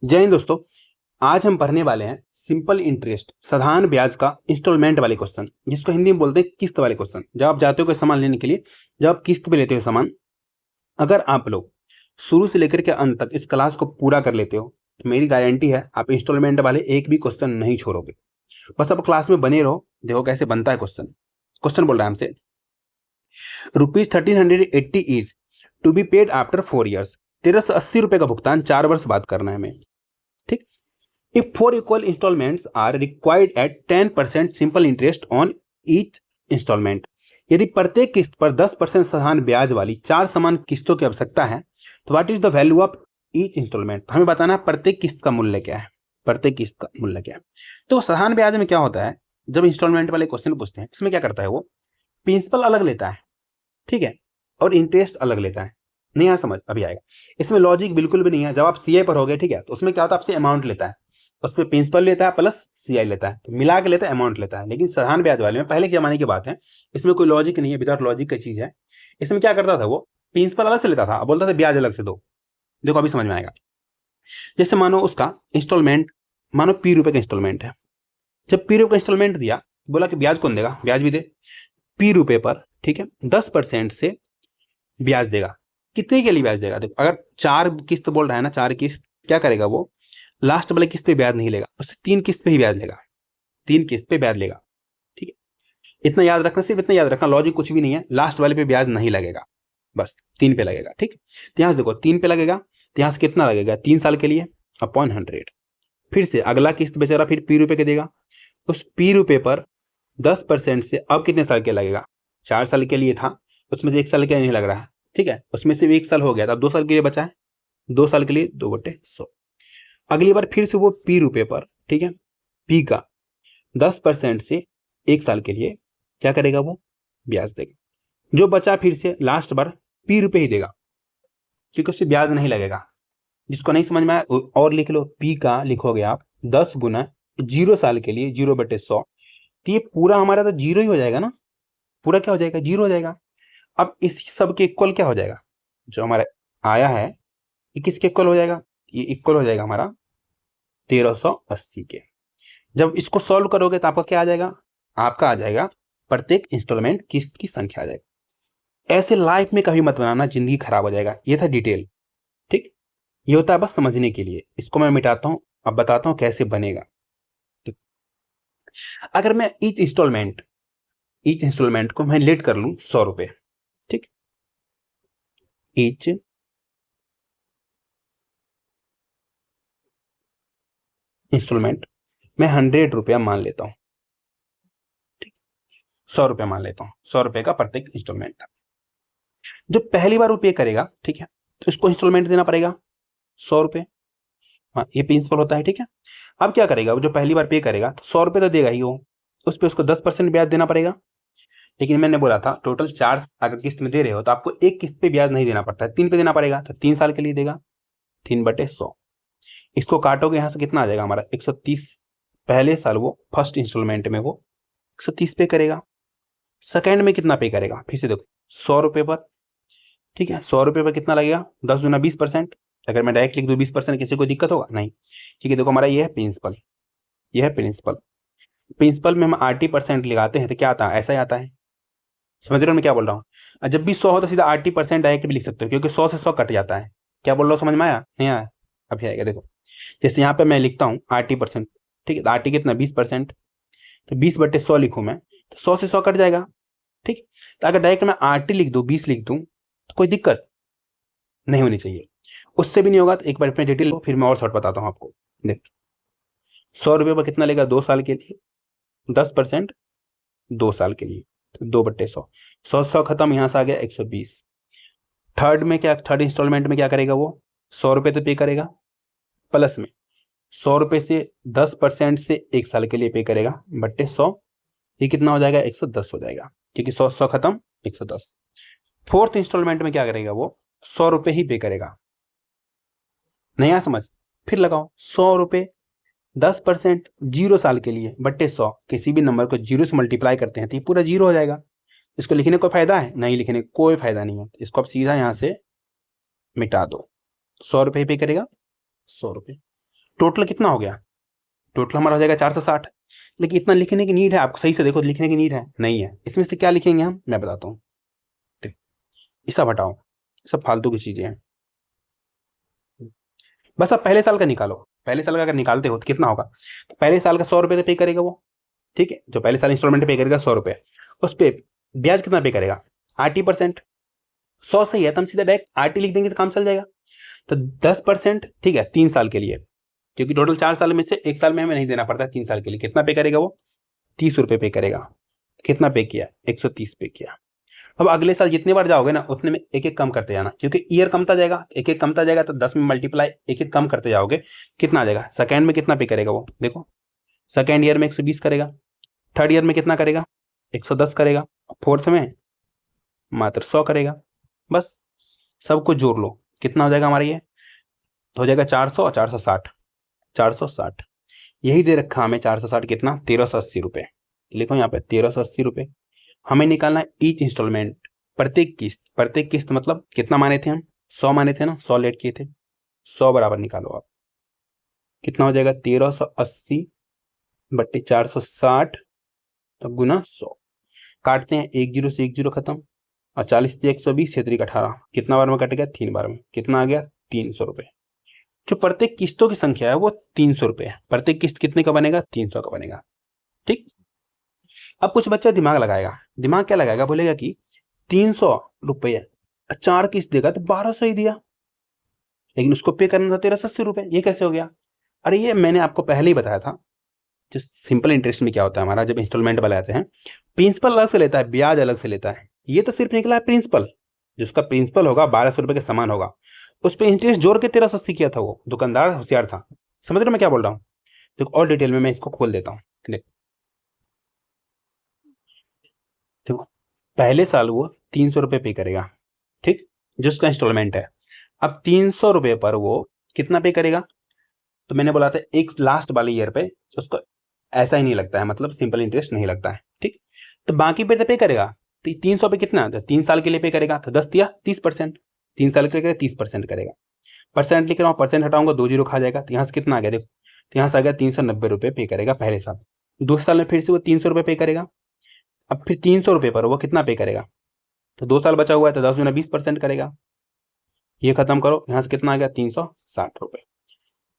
जय हिंद दोस्तों। आज हम पढ़ने वाले हैं सिंपल इंटरेस्ट साधारण ब्याज का इंस्टॉलमेंट वाले क्वेश्चन, जिसको हिंदी में बोलते हैं किस्त वाले क्वेश्चन। जब आप जाते हो कोई सामान लेने के लिए, जब आप किस्त पे लेते हो सामान, अगर आप लोग शुरू से लेकर के अंत तक इस क्लास को पूरा कर लेते हो तो मेरी गारंटी है आप इंस्टॉलमेंट वाले एक भी क्वेश्चन नहीं छोड़ोगे। बस आप क्लास में बने रहो, देखो कैसे बनता है क्वेश्चन। क्वेश्चन बोल रहा है हमसे, ₹1380 is to be paid after 4 years. 1380 रुपए का भुगतान 4 वर्ष बाद करना है हमें। ठीक। If 4 equal installments are required at 10% simple interest on each installment, यदि प्रत्येक किस्त पर 10% साधारण ब्याज वाली 4 समान किस्तों की आवश्यकता है तो what is the value of each instalment. हमें बताना है प्रत्येक किस्त का मूल्य क्या है, प्रत्येक किस्त का मूल्य क्या है। तो साधारण ब्याज में क्या होता है, जब इंस्टॉलमेंट वाले क्वेश्चन पूछते हैं इसमें क्या करता है, वो प्रिंसिपल अलग लेता है, ठीक है, और इंटरेस्ट अलग लेता है। नहीं यहाँ समझ अभी आएगा। इसमें लॉजिक बिल्कुल भी नहीं है। जब आप सीए पर हो गए, ठीक है, तो उसमें क्या होता है, आपसे अमाउंट लेता है, उसमें प्रिंसिपल लेता है प्लस सीआई लेता है, तो मिला के लेता है, अमाउंट लेता है। लेकिन साधारण ब्याज वाले में पहले के जमाने की बात है, इसमें कोई लॉजिक नहीं है, विदाउट लॉजिक की चीज है। इसमें क्या करता था, वो प्रिंसिपल अलग से लेता था, बोलता था ब्याज अलग से दो। देखो अभी समझ में आएगा। जैसे मानो उसका इंस्टॉलमेंट, मानो ₹P का इंस्टॉलमेंट है। जब ₹P का इंस्टॉलमेंट दिया, बोला कि ब्याज कौन देगा, ब्याज भी दे। ₹P पर, ठीक है, 10% से ब्याज देगा। कितने के लिए ब्याज देगा, देखो अगर 4 किस्त बोल रहा है ना, 4 किस्त, क्या करेगा वो, लास्ट वाले किस्त पे ब्याज नहीं लेगा, उससे 3 किस्त पे ही ब्याज लेगा, 3 किस्त पे ब्याज लेगा। ठीक है, इतना याद रखना, सिर्फ इतना याद रखना, लॉजिक कुछ भी नहीं है। लास्ट वाले पे ब्याज नहीं लगेगा, बस 3 पे लगेगा। ठीक, तो यहां से देखो 3 पे लगेगा, तो यहां से कितना लगेगा, 3 साल के लिए अपॉन 100। फिर से अगला किस्त बेचारा फिर ₹P के देगा, उस ₹P पर 10% से अब कितने साल के लगेगा, 4 साल के लिए था, उसमें से 1 साल के लिए नहीं लग रहा है, ठीक है, उसमें से 1 साल हो गया, तो अब 2 साल के लिए बचा है, 2 साल के लिए 2/100। अगली बार फिर से वो ₹P पर, ठीक है, P का 10% से 1 साल के लिए क्या करेगा, वो ब्याज देगा। जो बचा फिर से लास्ट बार ₹P ही देगा, क्योंकि उससे ब्याज नहीं लगेगा। जिसको नहीं समझ में आया और लिख लो, P का लिखोगे आप 10 गुना 0 साल के लिए 0/100, तो ये पूरा हमारा तो 0 ही हो जाएगा ना, पूरा क्या हो जाएगा, 0 हो जाएगा। अब इस सब के इक्वल क्या हो जाएगा, जो हमारा आया है ये किसके इक्वल हो जाएगा, ये इक्वल हो जाएगा हमारा 1380 के। जब इसको सॉल्व करोगे तो आपका क्या आ जाएगा, आपका आ जाएगा प्रत्येक इंस्टॉलमेंट किस्त की संख्या आ जाएगा। ऐसे लाइफ में कभी मत बनाना, जिंदगी खराब हो जाएगा। ये था डिटेल, ठीक, ये होता है बस समझने के लिए। इसको मैं मिटाता हूं, अब बताता हूं कैसे बनेगा। अगर मैं ईच इंस्टॉलमेंट को मैं लेट कर लूं 100 रुपए, ठीक, ईच इंस्टॉलमेंट मैं 100 रुपया मान लेता हूं, ठीक, 100 रुपया मान लेता हूं, 100 रुपए का प्रत्येक इंस्टॉलमेंट था। जो पहली बार वो पे करेगा, ठीक है, तो इसको इंस्टॉलमेंट देना पड़ेगा 100 रुपए। हाँ, ये प्रिंसिपल होता है, ठीक है। अब क्या करेगा, वो जो पहली बार पे करेगा तो 100 रुपए तो देगा ही वो, उस पर उसको 10% ब्याज देना पड़ेगा। लेकिन मैंने बोला था टोटल 4 अगर किस्त में दे रहे हो तो आपको एक किस्त पे ब्याज नहीं देना पड़ता है, 3 पे देना पड़ेगा, तो 3 साल के लिए देगा 3/100। इसको काटोगे यहाँ से कितना आ जाएगा हमारा 130। पहले साल वो फर्स्ट इंस्टॉलमेंट में वो 130 पे करेगा, सेकेंड में कितना पे करेगा, फिर से देखो 100 रुपए पर, ठीक है, 100 रुपए पर कितना लगेगा, 10 गुना 20%। अगर मैं डायरेक्ट लिख दूं 20%, किसी को दिक्कत होगा नहीं, ठीक है। देखो हमारा ये है प्रिंसिपल, ये है प्रिंसिपल। प्रिंसिपल में हम 80% लगाते हैं तो क्या आता है, ऐसा ही आता है। समझ रहे हो मैं क्या बोल रहा हूँ। और जब भी 100 हो तो सीधा 80% डायरेक्ट भी लिख सकते हो, क्योंकि 100 से 100 कट जाता है। क्या बोल रहा हूँ, समझ में आया, नहीं आया, अभी आएगा। देखो जैसे यहाँ पे मैं लिखता हूँ 80%, ठीक है, तो 80 कितना 20%, तो 20/100 लिखूँ मैं, तो 100 से 100 कट जाएगा, ठीक। तो अगर डायरेक्ट मैं 80 लिख दूँ, 20 लिख दूँ, तो कोई दिक्कत नहीं होनी चाहिए। उससे भी नहीं होगा तो एक बार अपने डिटेल लो, फिर मैं और शॉर्ट बताता हूँ आपको। देख 100 रुपये पर कितना लेगा, 2 साल के लिए 10%, 2 साल के लिए, तो 2/100, 100 खत्म, यहाँ से आ गया 120। थर्ड में क्या, थर्ड इंस्टॉलमेंट में क्या करेगा, वो 100 रुपये तो पे करेगा, प्लस में 100 रुपये से 10% से 1 साल के लिए पे करेगा /100। ये कितना हो जाएगा, 110 हो जाएगा, क्योंकि 100 खत्म 110। फोर्थ इंस्टॉलमेंट में क्या करेगा, वो 100 रुपये ही पे करेगा। नया समझ, फिर लगाओ 100 रुपये 10% 0 साल के लिए /100। किसी भी नंबर को 0 से मल्टीप्लाई करते हैं तो ये पूरा 0 हो जाएगा। इसको लिखने को फायदा है, नहीं लिखने कोई फायदा नहीं है। इसको आप सीधा यहाँ से मिटा दो, 100 रुपये पे करेगा, 100 रुपये। टोटल कितना हो गया, टोटल हमारा हो जाएगा 460। लेकिन इतना लिखने की नीड है आपको, सही से देखो, लिखने की नीड है नहीं है। इसमें से क्या लिखेंगे हम, मैं बताता हूँ। ये सब हटाओ, सब फालतू की चीजें हैं। बस अब पहले साल का निकालो, पहले साल का अगर निकालते हो तो कितना होगा, तो पहले साल का 100 रुपये तो पे करेगा वो, ठीक है, जो पहले साल इंस्टॉलमेंट पे करेगा 100 रुपये, उस पर ब्याज कितना पे करेगा, 80%। 100 सही है तो हम सीधा डायरेक्ट RT लिख देंगे तो काम चल जाएगा। तो 10%, ठीक है, 3 साल के लिए, क्योंकि टोटल 4 साल में से 1 साल में हमें नहीं देना पड़ता है, 3 साल के लिए कितना पे करेगा वो, 30 रुपये पे करेगा। कितना पे किया, 130 पे किया। अब अगले साल जितने बार जाओगे ना उतने में एक एक कम करते जाना, क्योंकि ईयर कमता जाएगा, एक एक कमता जाएगा, तो 10 में मल्टीप्लाई एक एक कम करते जाओगे, कितना आ जाएगा, सेकेंड में कितना पे करेगा वो, देखो सेकेंड ईयर में 120 करेगा, थर्ड ईयर में कितना करेगा, 110 करेगा, फोर्थ में मात्र 100 करेगा। बस सब कुछ जोड़ लो, कितना हो जाएगा हमारा, ये तो हो जाएगा 400 और 460, 460 यही दे रखा हमें, 460 कितना, 1380 रुपये। लिखो यहाँ पे 1380 रुपये हमें निकालना है ईच इंस्टॉलमेंट, प्रत्येक किस्त, प्रत्येक किस्त मतलब कितना माने थे हम, 100 माने थे ना, 100 लेट किए थे, 100 बराबर निकालो आप, कितना हो जाएगा, 1380 बट्टे 460 तो गुना 100, काटते हैं, 1 जीरो से 1 जीरो खत्म, और 40 से 120 से 18, कितना बार में कट गया, 3 बार में, कितना आ गया, 300 रुपये। जो प्रत्येक किस्तों की संख्या है वो 300 रुपये है, प्रत्येक किस्त कितने का बनेगा, 300 का बनेगा, ठीक। अब कुछ बच्चा दिमाग लगाएगा, दिमाग क्या लगाएगा, बोलेगा कि 300 रुपये 4 किस्त देगा तो 1200 ही दिया, लेकिन उसको पे करना था 1380 रुपये, ये कैसे हो गया। अरे ये मैंने आपको पहले ही बताया था, जो सिंपल इंटरेस्ट में क्या होता है हमारा, जब इंस्टॉलमेंट वाले आते हैं, प्रिंसिपल अलग से लेता है, ब्याज अलग से लेता है, ये तो सिर्फ निकला है प्रिंसिपल, जिसका प्रिंसिपल होगा 1200 रुपये के समान होगा, उस पर इंटरेस्ट जोड़ के 1380 किया था, वो दुकानदार होशियार था। समझ रहे मैं क्या बोल रहा हूँ, तो और डिटेल में मैं इसको खोल देता हूँ। देखो पहले साल वो 300 रुपये पे करेगा, ठीक, जो उसका इंस्टॉलमेंट है। अब 300 रुपये पर वो कितना पे करेगा, तो मैंने बोला था एक लास्ट वाले ईयर पे उसको ऐसा ही नहीं लगता है, मतलब सिंपल इंटरेस्ट नहीं लगता है, ठीक। तो बाकी पे तो पे करेगा, तो 300 पे कितना, 3 साल के लिए पे करेगा, तो 10 दिया 30%, 3 साल के लिए 30% करेगा। परसेंट लिख रहा हूँ, परसेंट हटाऊंगा 2 जीरो खा जाएगा, तो यहाँ से कितना आ गया देखो, तो यहाँ से आ गया 390 रुपये पे करेगा पहले साल। दूसरे साल में फिर से वो 300 रुपये पे करेगा, अब फिर 300 रुपये पर वो कितना पे करेगा, तो 2 साल बचा हुआ है, तो 10 गुना 20% करेगा। ये खत्म करो, यहाँ से कितना आ गया, 360 रुपये।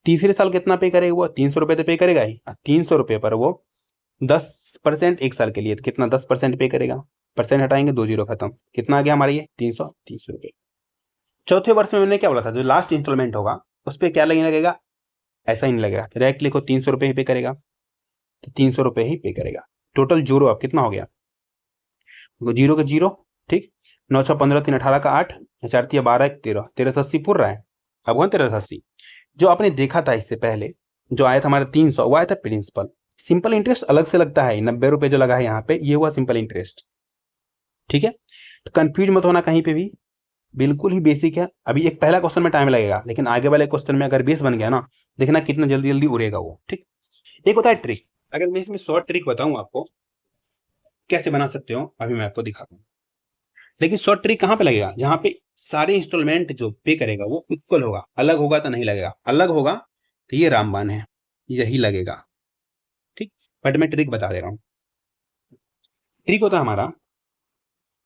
तीसरे साल कितना पे करेगा वो, 300 रुपये तो पे करेगा ही, 300 रुपये पर वो 10% 1 साल के लिए, तो कितना 10% पे करेगा, परसेंट हटाएंगे 2 जीरो खत्म, कितना आ गया हमारा ये 330 रुपये। चौथे वर्ष में मैंने क्या बोला था, जो लास्ट इंस्टॉलमेंट होगा उस पर क्या लगने लगेगा, ऐसा ही नहीं लगेगा, डायरेक्ट लिखो 300 रुपये ही पे करेगा, तो 300 रुपये ही पे करेगा। टोटल जीरो अब कितना हो गया, जीरो के जीरो, ठीक, 9 6 15 3 18 का 8, 4 3 12 1 13, 1380 पूर रहा है। अब हुआ 1380, जो आपने देखा था इससे पहले जो आया था हमारा 300, वो आया था प्रिंसिपल। सिंपल इंटरेस्ट अलग से लगता है, 90 रुपये जो लगा है यहाँ पे, ये हुआ सिंपल इंटरेस्ट, ठीक है। तो कंफ्यूज मत होना कहीं पे भी, बिल्कुल ही बेसिक है। अभी एक पहला क्वेश्चन में टाइम लगेगा, लेकिन आगे वाले क्वेश्चन में अगर बेस बन गया ना, देखना कितना जल्दी जल्दी उड़ेगा वो, ठीक। एक होता है ट्रिक, अगर मैं इसमें शॉर्ट ट्रिक बताऊं आपको कैसे बना सकते हो, अभी मैं आपको दिखाता हूँ। लेकिन शॉर्ट ट्रिक कहाँ पे लगेगा, जहां पे सारे इंस्टॉलमेंट जो पे करेगा वो इक्वल होगा, अलग होगा तो नहीं लगेगा, अलग होगा तो ये रामबाण है, यही लगेगा, ठीक। बट मैं ट्रिक बता दे रहा हूँ। ट्रिक होता है हमारा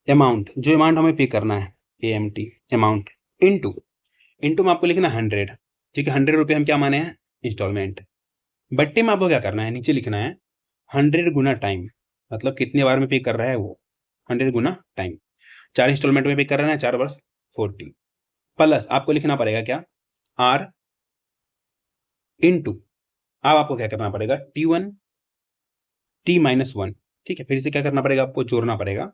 अमाउंट, जो अमाउंट हमें पे करना है, AMT अमाउंट, इनटू में आपको लिखना 100, ठीक है। 100 रुपये हम क्या माने हैं, इंस्टॉलमेंट। बट्टे में आपको क्या करना है, नीचे लिखना है 100 गुना टाइम, मतलब कितने बार में पे कर रहा है वो, 100 गुना टाइम, 4 इंस्टॉलमेंट में पे कर रहा है, 4 वर्ष 40, प्लस आपको लिखना पड़ेगा क्या, R इनटू, अब आपको क्या करना पड़ेगा, T1 T-1, ठीक है। फिर से क्या करना पड़ेगा, आपको जोड़ना पड़ेगा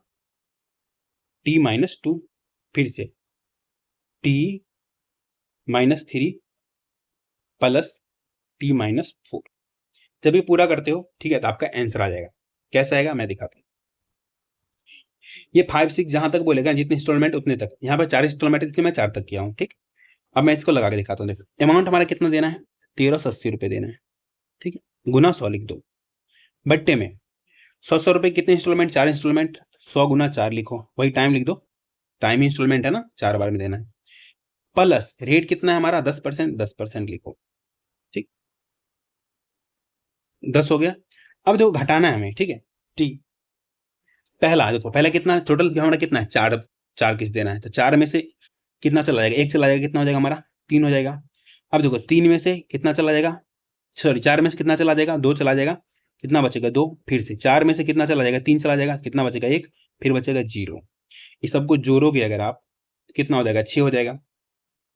T-2, फिर से T-3 प्लस T-4। जब ये पूरा करते हो, ठीक है, तो आपका आंसर आ जाएगा। कैसा आएगा मैं दिखाता हूँ। ये 5 6 जहां तक बोलेगा, जितने इंस्टॉलमेंट उतने तक, यहाँ पर 4 इंस्टॉलमेंट मैं 4 तक किया हूँ, ठीक। अब मैं इसको लगा के दिखाता हूँ, देखो अमाउंट हमारा कितना देना है, 1380 देना है, ठीक है, गुना 100 लिख दो। बट्टे में 100 रुपये कितने इंस्टॉलमेंट, 4 इंस्टॉलमेंट, 100 गुना 4 लिखो, वही टाइम लिख दो, टाइम इंस्टॉलमेंट है ना, 4 बार में देना है, प्लस रेट कितना है हमारा 10%, 10% लिखो, ठीक। 10 हो गया। अब देखो घटाना है हमें, ठीक है। टी पहला देखो, पहला कितना टोटल हमारा कितना है, चार, चार किस्त देना है, तो चार में से कितना चला जाएगा, एक चला जाएगा, कितना हो जाएगा हमारा, 3 हो जाएगा। अब देखो 3 में से कितना चला जाएगा, सॉरी 4 में से कितना चला जाएगा, 2 चला जाएगा, कितना बचेगा 2, फिर से 4 में से कितना चला जाएगा, 3 चला जाएगा, कितना बचेगा 1, फिर बचेगा 0। ये सबको जोड़ोगे अगर आप, कितना हो जाएगा, 6 हो जाएगा।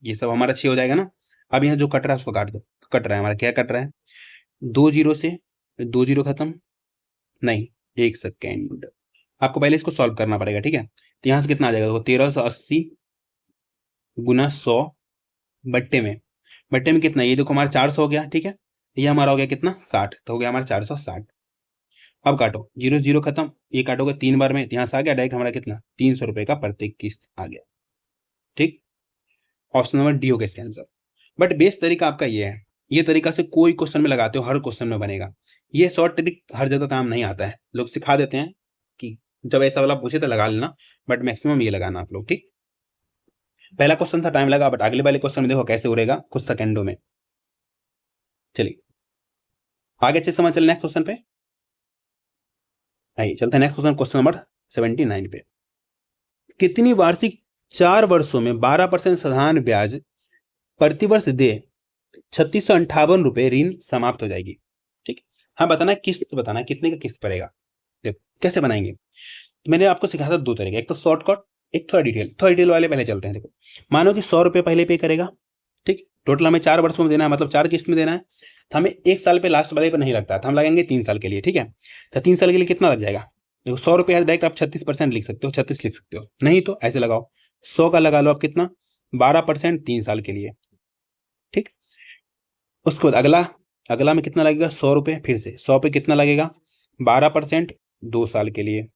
ये सब हमारा 6 हो जाएगा ना। अब यहाँ जो कट रहा है उसको काट दो। कट रहा है हमारा, क्या कट रहा है, 2 0 से, 2 0 खत्म, नहीं, 1 सेकेंड, आपको पहले इसको सॉल्व करना पड़ेगा, ठीक है। तो यहाँ से कितना आ जाएगा, देखो 1380 गुना 100 बट्टे में कितना, ये देखो हमारा 400 हो गया, ठीक है। ये हमारा हो गया कितना, 60, तो हो गया हमारा 460। अब काटो, 0 0 खत्म, ये काटोगे 3 बार में, यहाँ से आ गया डायरेक्ट हमारा कितना, 300 रुपए का प्रत्येक किस्त आ गया, ठीक। ऑप्शन नंबर डी हो गया इसका आंसर। बट बेस्ट तरीका आपका ये है, ये तरीका से कोई क्वेश्चन में लगाते हो, हर क्वेश्चन में बनेगा। ये शॉर्ट ट्रिक हर जगह काम नहीं आता है, लोग सिखा देते हैं कि जब ऐसा वाला पूछे तो लगा लेना, बट मैक्सिमम ये लगाना आप लोग, ठीक। पहला क्वेश्चन था, टाइम लगा, बट अगले वाले क्वेश्चन में देखो कैसे उड़ेगा, कुछ सेकंडों में। चलिए आगे अच्छे समझ चल, नेक्स्ट क्वेश्चन पे आइए चलते हैं। नेक्स्ट क्वेश्चन, क्वेश्चन नंबर 79 पे। कितनी वार्षिक 4 वर्षों में 12% साधारण ब्याज प्रतिवर्ष दे 3658 रुपए ऋण समाप्त हो जाएगी, ठीक। हाँ बताना किस्त, बताना कितने का किस्त पड़ेगा। देखो कैसे बनाएंगे, तो मैंने आपको सिखाया था 2 तरीके, एक तो शॉर्टकट, एक थोड़ा डिटेल वाले पहले चलते हैं। देखो मानो कि 100 रुपए पहले पे करेगा, ठीक। टोटल हमें 4 वर्षों में देना है, मतलब 4 किस्त में देना है, तो हमें 1 साल पे लास्ट वाले पे नहीं लगता, तो हम लगेंगे 3 साल के लिए, ठीक है। तो 3 साल के लिए कितना लग जाएगा, देखो 100 रुपये डायरेक्ट आप 36% लिख सकते हो, 36 लिख सकते हो, नहीं तो ऐसे लगाओ 100 का लगा लो आप कितना, 12% 3 साल के लिए, ठीक। उसके बाद अगला में कितना लगेगा, 100 रुपये, फिर से 100 पे कितना लगेगा, 12% 2 साल के लिए।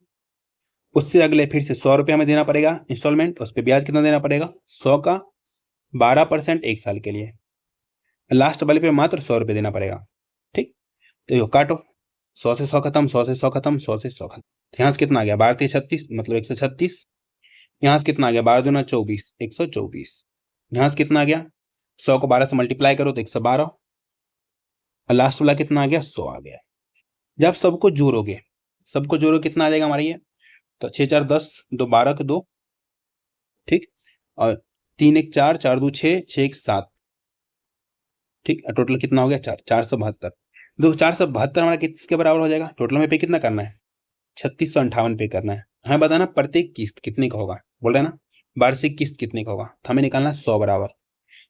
उससे अगले फिर से 100 रुपये हमें देना पड़ेगा इंस्टॉलमेंट, उस पर ब्याज कितना देना पड़ेगा, 100 का 12% 1 साल के लिए। लास्ट वाले पे मात्र 100 रुपये देना पड़ेगा, ठीक। तो यो काटो, 100 से 100 खत्म, 100 से 100 खत्म, 100 से 100 खत्म। यहाँ से कितना आ गया, 12 36, मतलब 136। यहाँ से कितना आ गया, 12 दूना 24, 124। यहाँ से कितना आ गया, 100 को 12 से मल्टीप्लाई करो तो 112, और लास्ट वाला कितना आ गया, 100 आ गया। जब सबको जोड़ो कितना आ जाएगा हमारा ये, तो 6 4 10, 2 12 के 2, ठीक, और 3 1 4, 4 2 6, 6 1 7, ठीक। टोटल कितना हो गया, 472। देखो 472 हमारा किसके बराबर हो जाएगा, टोटल में पे कितना करना है, 3658 पे करना है। हमें बताना प्रत्येक किस्त कितने का होगा, बोल रहे हैं ना, वार्षिक किस्त कितने का होगा, तो हमें निकालना है 100 बराबर,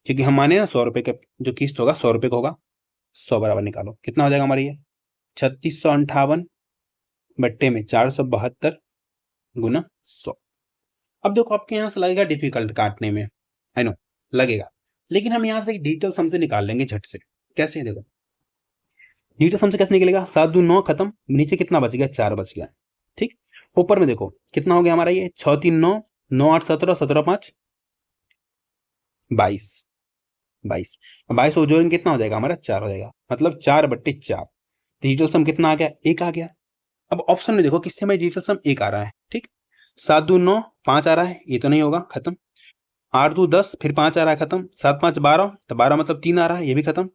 क्योंकि हम माने ना 100 रुपए का जो किस्त होगा 100 रुपए का होगा, 100 बराबर निकालो, कितना हो जाएगा हमारा ये 3658 बट्टे में 472 गुना 100। अब देखो आपके यहाँ से लगेगा डिफिकल्ट काटने में, आई नो लगेगा, लेकिन हम यहाँ से एक डिजिटल सम से निकाल लेंगे झट से। कैसे, देखो डिजिटल सम से कैसे निकलेगा, 7 2 9 खत्म, नीचे कितना बच गया, 4 बच गया, ठीक। ऊपर में देखो कितना हो गया हमारा ये, 6 3 9, 9 8 17, 17 5 22, 22 और जोड़ेंगे कितना हो जाएगा हमारा, 4 हो जाएगा, मतलब 4/4। डिजिटल सम कितना आ गया, 1 आ गया। अब ऑप्शन में देखो किससे हमें डिजिटल सम 1 आ रहा है, ठीक। 7 2 9, 5 आ रहा है, ये तो नहीं होगा, खत्म। 8 2 10, फिर 5 आ रहा है, खत्म। 7 5 12, तो 12 मतलब 3 आ रहा है, ये भी खत्म।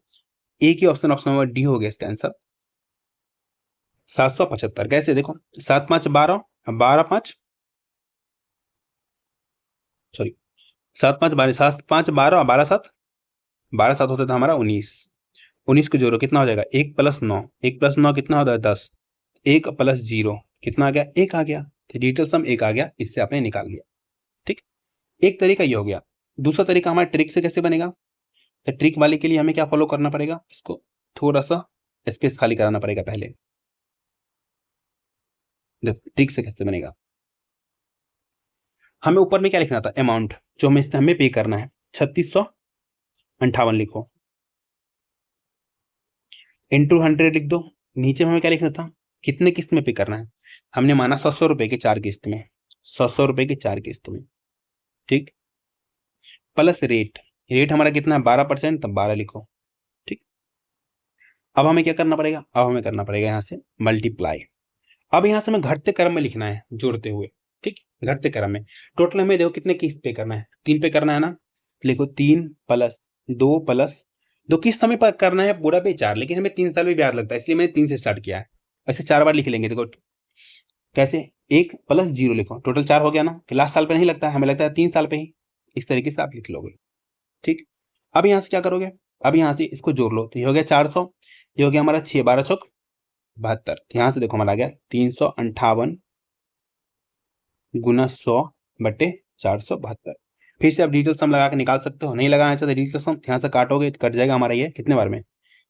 एक ही ऑप्शन नंबर डी हो गया इसका आंसर, 775। कैसे, देखो 7 5 12, 12 5, सॉरी 7 5 12, 7 5 12 और 12 7, 12 7 होता था हमारा 19। 19 को जोड़ो कितना हो जाएगा, 1 + 9, 1 + 9 कितना होता है 10, 1 + 0 कितना आ गया, 1 आ गया। तो डिजिटल सम 1 आ गया, इससे आपने निकाल लिया, ठीक। एक तरीका ये हो गया। दूसरा तरीका हमारा ट्रिक से कैसे बनेगा, तो ट्रिक वाले के लिए हमें क्या फॉलो करना पड़ेगा, इसको थोड़ा सा स्पेस खाली कराना पड़ेगा पहले। देखो ट्रिक से कैसे बनेगा, हमें ऊपर में क्या लिखना था, अमाउंट जो हमें पे करना है, 3658 लिखो, इंटू 100 लिख दो। नीचे में हमें क्या लिखना था, कितने किस्त में पे करना है, हमने माना 100 रुपए के 4 किस्त में, 100 रुपए के 4 किस्त में, ठीक। प्लस रेट हमारा कितना है 12%, तब 12 लिखो, ठीक। अब हमें क्या करना पड़ेगा, अब हमें करना पड़ेगा यहाँ से मल्टीप्लाई। अब यहाँ से हमें घटते क्रम में लिखना है, जोड़ते हुए, ठीक। घटते क्रम में टोटल हमें देखो कितने किस्त पे करना है, 3 पे करना है ना, लिखो 3 + 2 + दो किस्त हमें करना है पूरा पे 4, लेकिन हमें 3 साल में ब्याज लगता है, इसलिए मैंने 3 से स्टार्ट किया है। ऐसे 4 बार लिख लेंगे। देखो कैसे, 1 + 0 लिखो, टोटल 4 हो गया ना, कि लास्ट साल पे नहीं लगता है, हमें लगता है 3 साल पे ही। इस तरीके से आप लिख लोगे। ठीक, अब यहाँ से क्या करोगे, अब यहाँ से इसको जोड़ लो, तो ये हो गया 400, ये हो गया हमारा 6 12 चौक 72। यहाँ से देखो हमारा आ गया 358 गुना 100 बटे 472। फिर से आप डिजिटल सम लगा के निकाल सकते हो, नहीं लगाना चाहिए तो डिजिटल सम यहाँ से काटोगे तो कट जाएगा हमारा ये कितने बार में,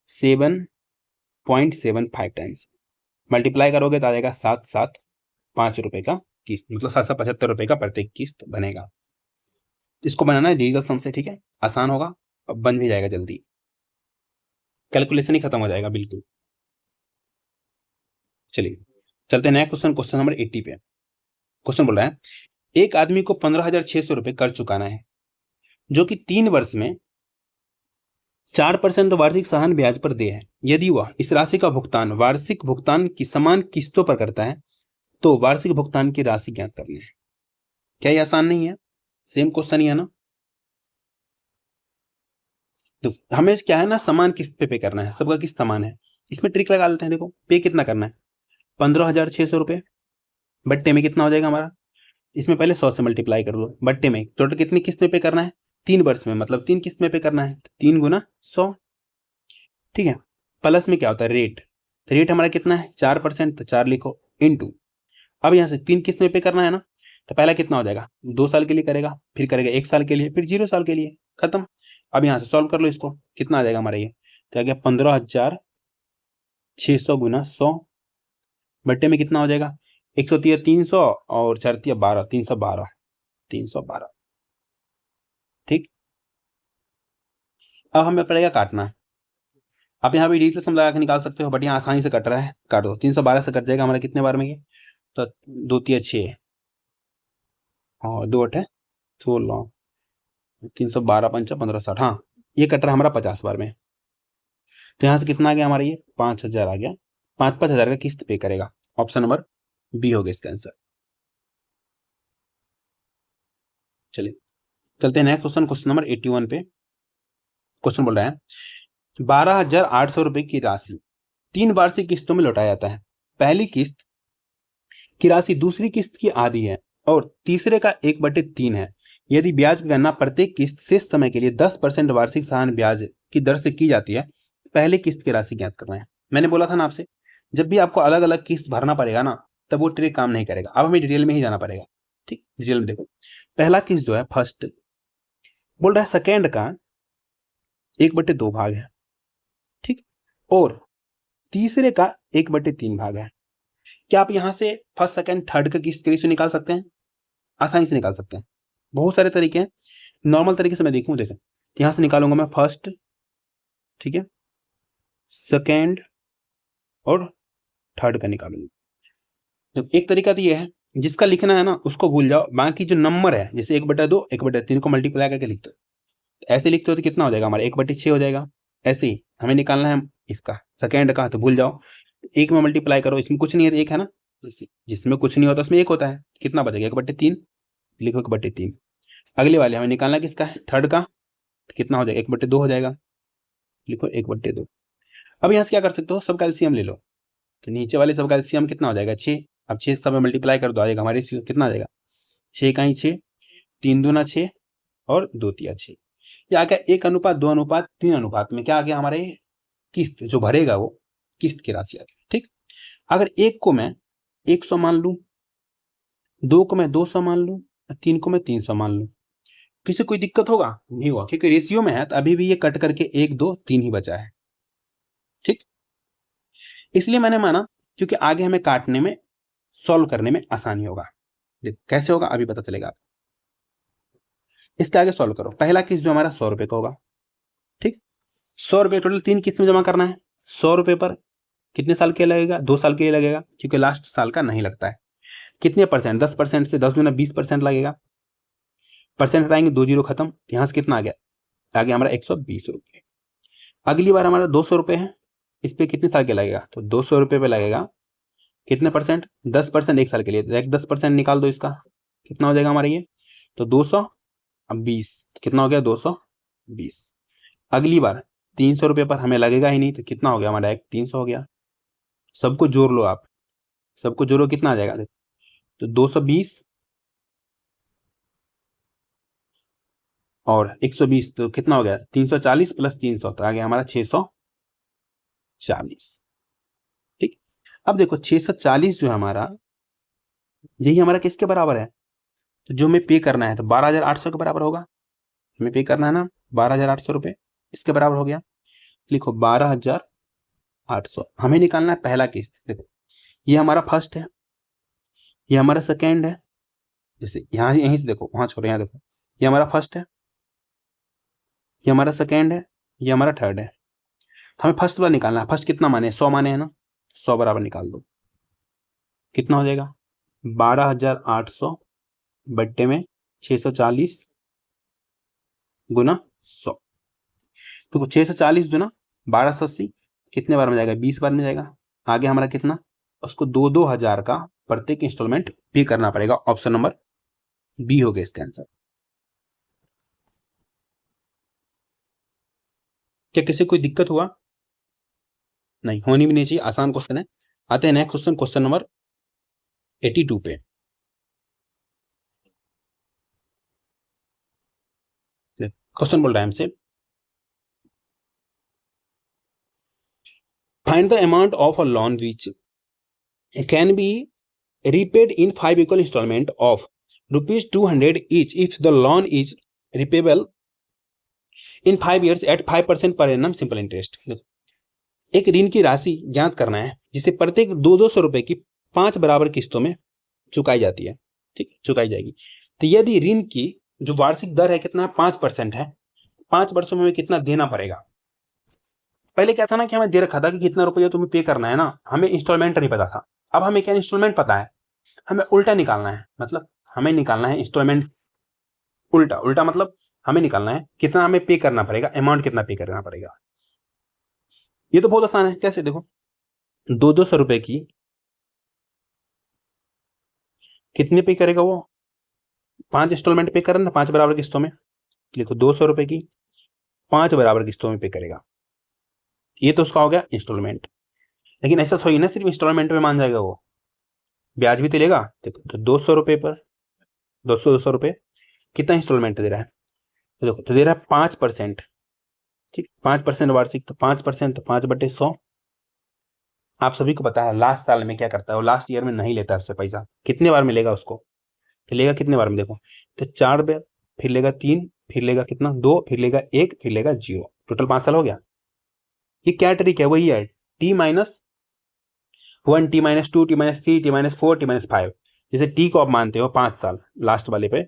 7.75 टाइम्स। मल्टीप्लाई करोगे तो आ जाएगा 775 रुपए का किस्त, मतलब 775 रुपए का प्रत्येक किस्त बनेगा। इसको बनाना है डिजिटल सम से, ठीक है, आसान होगा और बन भी जाएगा जल्दी, कैलकुलेशन ही खत्म हो जाएगा बिल्कुल। चलिए चलते हैं नया क्वेश्चन, क्वेश्चन नंबर 80 पे। क्वेश्चन बोल रहा है एक आदमी को 15,600 रुपए कर चुकाना है, जो कि 3 वर्ष में 4% वार्षिक साधारण ब्याज पर दे है। यदि वह इस राशि का भुगतान वार्षिक भुगतान की समान किस्तों पर करता है तो वार्षिक भुगतान की राशि ज्ञात करनी है। क्या ये आसान नहीं है, सेम क्वेश्चन ही है ना। तो हमें क्या है ना, समान किस्त पे करना है, सबका किस्त समान है। इसमें ट्रिक लगा लेते हैं। देखो पे कितना करना है, 15,600 रुपए बट्टे में कितना हो जाएगा हमारा, इसमें पहले 100 से मल्टीप्लाई कर लो, बट्टे में टोटल कितनी किस्त में पे करना है, 3 वर्ष में, मतलब 3 किस्त में पे करना है, 3 गुना 100। ठीक है, प्लस में क्या होता है रेट, तो रेट हमारा कितना है 4%, तो 4 लिखो इनटू, अब यहाँ से 3 किस्त में पे करना है ना, तो पहला कितना हो जाएगा 2 साल के लिए करेगा, फिर करेगा 1 साल के लिए, फिर 0 साल के लिए, खत्म। अब यहाँ से सॉल्व कर लो इसको, कितना आ जाएगा हमारा ये, तो आ गया 15,600 गुना 100 बट्टे में कितना हो जाएगा 130 300 और 4 12 312 312। ठीक, अब हमें पड़ेगा काटना। आप यहाँ पे डिजिटल सम लगा के निकाल सकते हो, बट यहाँ आसानी से कट रहा है, काट दो, 312 से कट जाएगा हमारा कितने बार में ये, तो 2 3 6 और 2 8 16, 312 5 1560, हाँ ये कट रहा है हमारा 50 बार में। तो यहाँ से कितना आ गया हमारा ये 5,000 आ गया, 5,000 का किस्त पे करेगा। ऑप्शन नंबर बी हो गया इसका आंसर। चलिए चलते हैं नेक्स्ट क्वेश्चन, क्वेश्चन नंबर 81 पे। क्वेश्चन बोल रहा है 12,800 रुपए की राशि 3 वार्षिक किस्तों में लौटाया जाता है। पहली किस्त की राशि दूसरी किस्त की आधी है और तीसरे का 1/3 है। यदि ब्याज की गणना प्रत्येक किस्त शेष समय के लिए 10% वार्षिक साधारण ब्याज की दर से की जाती है, पहले किस्त की राशि ज्ञात करना है। मैंने बोला था ना आपसे, जब भी आपको अलग अलग किस्त भरना पड़ेगा ना, तब वो ट्रिक काम नहीं करेगा। अब हमें डिटेल में ही जाना पड़ेगा। ठीक, डिटेल में देखो, पहला किस्त जो है फर्स्ट बोल रहा है सेकेंड का 1/2 भाग है, ठीक, और तीसरे का 1/3 भाग है। क्या आप यहां से फर्स्ट सेकंड थर्ड का किस्त के रेशियो निकाल सकते हैं? आसानी से निकाल सकते हैं, बहुत सारे तरीके हैं। नॉर्मल तरीके से मैं देखूं, देखें यहां से निकालूंगा मैं फर्स्ट, ठीक है, सेकेंड और थर्ड का निकालूंगा। तो एक तरीका तो ये है, जिसका लिखना है ना उसको भूल जाओ, बाकी जो नंबर है जैसे 1/2 1/3 को मल्टीप्लाई करके लिखते हो, ऐसे लिखते हो तो कितना हो जाएगा हमारा 1/6 हो जाएगा। ऐसे ही हमें निकालना है इसका सेकेंड का, तो भूल जाओ, एक में मल्टीप्लाई करो, इसमें कुछ नहीं है तो एक है ना, जिसमें कुछ नहीं होता उसमें एक होता है, कितना बचेगा 1/3, लिखो 1/3। अगले वाले हमें निकालना किसका है, थर्ड का, तो कितना हो जाएगा 1/2 हो जाएगा, लिखो 1/2। अब यहाँ से क्या कर सकते हो, सब का एलसीएम ले लो, तो नीचे वाले सब का एलसीएम कितना हो जाएगा 6। अब 6 सब में मल्टीप्लाई कर दो, आ जाएगा हमारे कितना आ जाएगा 6 का ही 6, 3 दूना 6 और 2 तिया 6। ये आ गया 1:2:3 में, क्या आ गया हमारे किस्त जो भरेगा वो किस्त की राशि आ गई। ठीक, अगर एक को मैं 100 मान लूं, 2 को मैं 200 मान लूं, 3 को मैं 300 मान लूं, किसी कोई दिक्कत होगा? नहीं होगा, क्योंकि रेशियो में है तो अभी भी ये कट करके 1 2 3 ही बचा है। ठीक, इसलिए मैंने माना क्योंकि आगे हमें काटने में सॉल्व करने में आसानी होगा। देख कैसे होगा अभी पता चलेगा। इसके आगे सॉल्व करो, पहला किस्त जो हमारा 100 रुपए का होगा, ठीक, 100 रुपए टोटल 3 किस्त में जमा करना है। 100 रुपए पर कितने साल के लगेगा, 2 साल के लिए लगेगा, क्योंकि लास्ट साल का नहीं लगता है। कितने परसेंट, 10% से 10 गुना 20% लगेगा, परसेंट हटाएंगे 2 जीरो खत्म, यहां से कितना आ गया, आ गया हमारा 120 रुपये। अगली बार हमारा 200 रुपये है, इस पे कितने साल के लगेगा, तो 200 रुपये पे लगेगा कितने परसेंट, 10% 1 साल के लिए, 10% निकाल दो इसका, कितना हो जाएगा हमारा ये, तो 200 अब 20, कितना हो गया 220। अगली बार 300 रुपये पर हमें लगेगा ही नहीं, तो कितना हो गया हमारा, डायरेक्ट 300 हो गया। सबको जोड़ लो आप, सबको जोड़ो कितना आ जाएगा, तो 220 और 120 तो कितना हो गया, 340 प्लस 300 तो आ गया हमारा 640। ठीक, अब देखो 640 जो है हमारा, यही हमारा किसके बराबर है, तो जो हमें पे करना है तो 12,800 के बराबर होगा। हमें पे करना है ना 12,800 रुपये, इसके बराबर हो गया। लिखो 12,800। हमें निकालना है पहला किस्त। देखो ये हमारा फर्स्ट है, ये हमारा सेकेंड है, जैसे यहाँ यहीं से देखो, वहां छोड़ो, यहाँ देखो, ये हमारा फर्स्ट है, ये हमारा सेकेंड है, ये हमारा थर्ड है। हमें फर्स्ट वाला निकालना है। फर्स्ट कितना माने, 100 माने है ना, 100 बराबर निकाल दो, कितना हो जाएगा 12,800 बट्टे में 640 गुना 100। तो 640 गुना 1280 कितने बार में जाएगा, 20 बार में जाएगा। आगे हमारा कितना, उसको 2,000 का प्रत्येक इंस्टॉलमेंट पे करना पड़ेगा। ऑप्शन नंबर बी हो गया इसका आंसर। क्या किसी कोई दिक्कत हुआ, नहीं होनी भी नहीं चाहिए, आसान क्वेश्चन है। आते हैं नेक्स्ट क्वेश्चन, क्वेश्चन नंबर 82 पे। क्वेश्चन बोल रहा है हमसे, find the amount of a loan which can be repaid in 5 equal installment of rupees 200 each if the loan is repayable in 5 years at 5% per annum simple interest। एक ऋण की राशि ज्ञात करना है जिसे प्रत्येक 200 रुपए की 5 बराबर किस्तों में चुकाई जाती है। ठीक, चुकाई जाएगी। तो यदि ऋण की जो वार्षिक दर है कितना, 5% है, 5 वर्षों में हमें कितना देना पड़ेगा। पहले क्या था ना कि हमें दे रखा था कि कितना रुपया तुम्हें पे करना है ना, हमें इंस्टॉलमेंट नहीं पता था। अब हमें क्या इंस्टॉलमेंट पता है, हमें उल्टा निकालना है। मतलब हमें निकालना है इंस्टॉलमेंट उल्टा, उल्टा मतलब हमें निकालना है कितना हमें पे करना पड़ेगा, अमाउंट कितना पे करना पड़ेगा। ये तो बहुत आसान है, कैसे देखो, 200 रुपए की कितने पे करेगा वो, 5 इंस्टॉलमेंट पे करें ना, 5 बराबर किस्तों में। लिखो 200 रुपए की 5 बराबर किस्तों में पे करेगा। ये तो उसका हो गया इंस्टॉलमेंट। लेकिन ऐसा थोड़ी ना सिर्फ इंस्टॉलमेंट में मान जाएगा, वो ब्याज भी तो लेगा। देखो तो 200 रुपए पर 200 रुपए कितना इंस्टॉलमेंट दे रहा है, तो देखो तो दे रहा है 5%। ठीक, 5% वार्षिक, तो 5% तो 5/100। आप सभी को पता है लास्ट साल में क्या करता है वो, लास्ट ईयर में नहीं लेता उससे पैसा। कितने बार मिलेगा उसको, तो लेगा कितने बार में, देखो तो 4 बार, फिर लेगा 3, फिर लेगा कितना 2, फिर लेगा 1, फिर लेगा 0, टोटल 5 साल हो गया। ये क्या ट्रिक है, वही है T-1, T-2, T-3, T-4, T-5। जैसे टी को आप मानते हो 5 साल, लास्ट वाले पे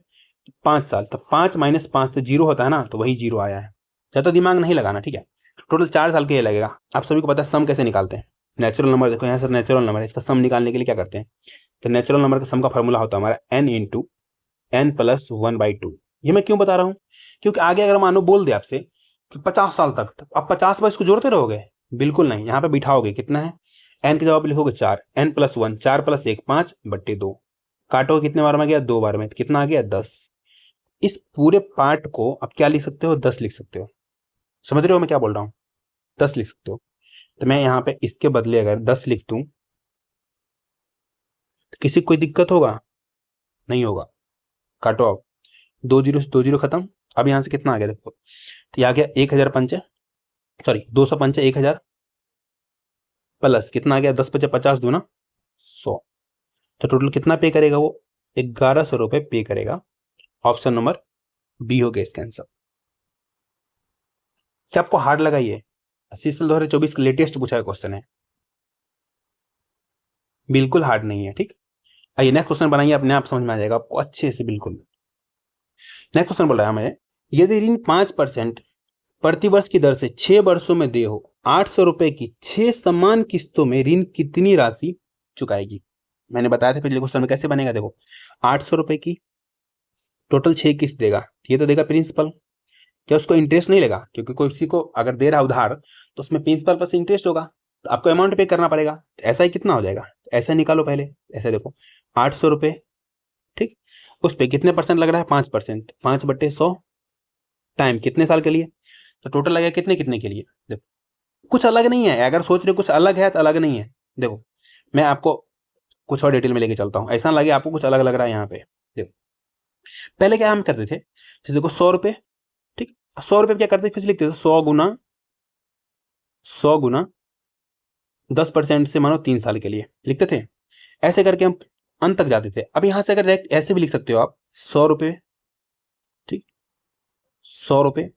5 साल, तो 5 - 5 तो 0 होता है ना, तो वही 0 आया है। ज़्यादा दिमाग नहीं लगाना, ठीक है। टोटल 4 साल के लिए लगेगा। आप सभी को पता है सम कैसे निकालते हैं, नेचुरल नंबर, देखो यहाँ से नेचुरल नंबर है, इसका सम निकालने के लिए क्या करते हैं, तो नेचुरल नंबर का सम का फॉर्मूला होता है हमारा n × n + 1/2। ये मैं क्यों बता रहा हूँ, क्योंकि आगे अगर मानो बोल दे आपसे कि 50 साल तक, तो आप 50 बार इसको जोड़ते रहोगे, बिल्कुल नहीं। यहाँ पे बिठाओगे, कितना है n के जवाब लिखोगे 4, n + 1, 4 + 1 5/2। काटो कितने बार में गया, 2 बार में, कितना आ गया 10। इस पूरे पार्ट को आप क्या लिख सकते हो, 10 लिख सकते हो। समझ रहे हो मैं क्या बोल रहा हूँ, 10 लिख सकते हो। तो मैं यहाँ पे इसके बदले अगर 10 लिख दूं तो किसी को कोई दिक्कत होगा, नहीं होगा। काटो अब, 2 0 से 2 0 खत्म। अब यहाँ से कितना आ गया देखो, तो ये आ गया 1005, सॉरी 205 1000 प्लस कितना आ गया 10 × 5 = 50 दूना 100। तो टोटल कितना पे करेगा वो, 1100 रुपए पे करेगा। ऑप्शन नंबर बी हो गया इसका आंसर। क्या आपको हार्ड लगा ये, CSL 2024 का लेटेस्ट पूछा है क्वेश्चन है, बिल्कुल हार्ड नहीं है। ठीक, आइए नेक्स्ट क्वेश्चन बनाइए, अपने आप समझ में आ जाएगा आपको अच्छे से, बिल्कुल। नेक्स्ट क्वेश्चन बोल रहा है हमें, यदि ऋण 5% प्रतिवर्ष की दर से 6 वर्षों में दे हो 800 रुपए की 6 समान किस्तों में ऋण कितनी राशि चुकाएगी। मैंने बताया था पिछले क्वेश्चन में कैसे बनेगा, देखो 800 रुपए की टोटल 6 किस्त देगा, ये तो देगा प्रिंसिपल, क्या उसको इंटरेस्ट नहीं लेगा, क्योंकि कोई किसी को अगर दे रहा है उधार तो उसमें प्रिंसिपल पर से इंटरेस्ट होगा, तो आपको अमाउंट पे करना पड़ेगा। तो ऐसा ही कितना हो जाएगा, ऐसा निकालो पहले, ऐसे देखो 800 रुपए, ठीक, उस पर कितने परसेंट लग रहा है, 5%, 5/100 टाइम कितने साल के लिए, तो टोटल लगेगा कितने कितने के लिए। देखो कुछ अलग नहीं है, अगर सोच रहे हो कुछ अलग है तो अलग नहीं है। देखो मैं आपको कुछ और डिटेल में लेके चलता हूँ, ऐसा ना लगे आपको कुछ अलग लग रहा है यहाँ पे। देखो पहले क्या हम करते थे, जैसे देखो 100 रुपये, ठीक, 100 रुपये क्या करते थे, फिर से लिखते थे 100 गुना 10% से मानो 3 साल के लिए लिखते थे। ऐसे करके हम अंत तक जाते थे। अब यहाँ से अगर डायरेक्ट ऐसे भी लिख सकते हो आप 100 रुपये, ठीक, 100 रुपये।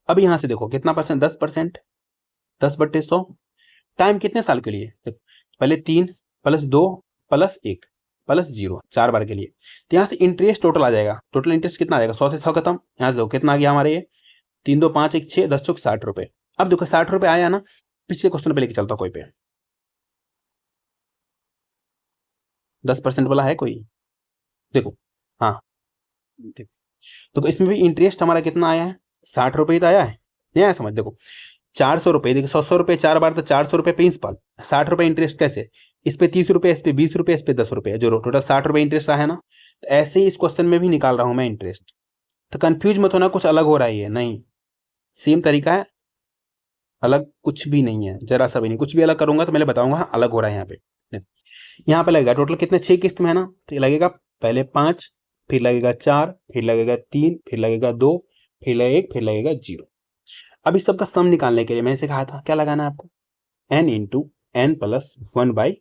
अब यहाँ से देखो कितना परसेंट, 10%, 10/100, टाइम कितने साल के लिए, देखो पहले 3 + 2 + 1 + 0, 4 बार के लिए। तो यहाँ से इंटरेस्ट टोटल आ जाएगा, टोटल इंटरेस्ट कितना आ जाएगा, 100 से 100 खत्म। यहाँ से देखो कितना आ गया हमारे ये 3 2 5 1 6 10 चौक 60 रुपये। अब देखो 60 रुपये आया ना, पिछले क्वेश्चन पे लेके चलता हूँ कोई पे 10% वाला है कोई, देखो हाँ देखो तो इसमें भी इंटरेस्ट हमारा कितना आया है, 60 रुपये तो आया है, नहीं आया समझ। देखो 400 रुपये, देखो 100 रुपये 4 बार तो 400 रुपये प्रिंसिपल, 60 रुपये इंटरेस्ट कैसे, इस पे 30 रुपये, इस पे 20 रुपये, इस पे 10 रुपये, जो टोटल 60 रुपये इंटरेस्ट आया है ना। तो ऐसे ही इस क्वेश्चन में भी निकाल रहा हूं मैं इंटरेस्ट। तो कंफ्यूज मत होना कुछ अलग हो रहा है, ये नहीं, सेम तरीका है, अलग कुछ भी नहीं है, जरा सा भी नहीं। कुछ भी अलग करूंगा तो मैं बताऊंगा हाँ अलग हो रहा है। यहाँ पे यहाँ पे लगेगा टोटल कितने 6 किस्त में है ना, तो ये लगेगा पहले 5, फिर लगेगा 4, फिर लगेगा 3, फिर लगेगा 2, फिर लगेगा 1, फिर लगेगा 0। अब इस सब का सम निकालने के लिए मैंने सिखाया था क्या लगाना है आपको, n × n + 1/2।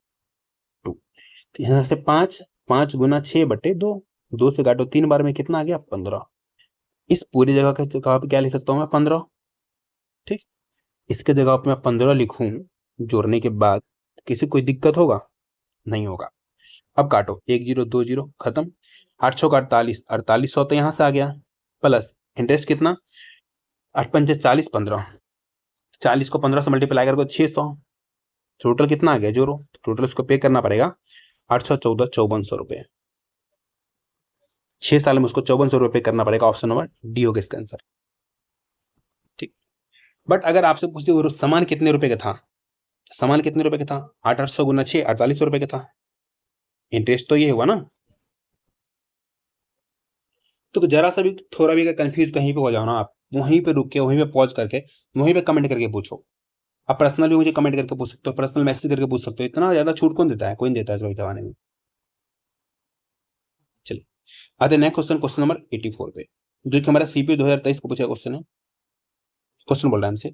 तो यहाँ से 5 5 × 6/2, 2 से काटो 3 बार में कितना आ गया 15। इस पूरी जगह के जगह पे क्या लिख सकता हूँ मैं 15, ठीक। इसके जगह पे मैं 15 लिखूं जोड़ने के बाद, किसी कोई दिक्कत होगा, नहीं होगा। अब काटो 1 0 2 0 खत्म, 8 6 48, 4800 तो यहाँ से आ गया, प्लस इंटरेस्ट कितना 8 5 40 15, 40 को 15 से मल्टीप्लाई करो 600, टोटल कितना आ गया जोरो, टोटल उसको पे करना पड़ेगा 814 5400 रुपये। 6 साल में उसको 5400 रुपये पे करना पड़ेगा। ऑप्शन नंबर डी होगा इसका आंसर, ठीक। बट अगर आपसे पूछते हो सामान कितने रुपए का था, सामान कितने रुपए का था, 800 × 6 4800 रुपए का था, इंटरेस्ट तो ये हुआ ना। तो जरा सा भी थोड़ा भी कंफ्यूज कहीं पे हो जाओ ना आप, वहीं पे रुक के वहीं पे पॉज करके वहीं पे कमेंट करके पूछो। आप पर्सनल भी मुझे कमेंट करके पूछ सकते हो, पर्सनल मैसेज करके पूछ सकते हो, इतना ज्यादा छूट कौन देता है, कोई नहीं देता है आज के जमाने में। चलिए आते नेक्स्ट क्वेश्चन, क्वेश्चन नंबर 84 पे, जो कि हमारा सीपीयू 2023 का पूछा क्वेश्चन है। क्वेश्चन बोल रहा है हमसे,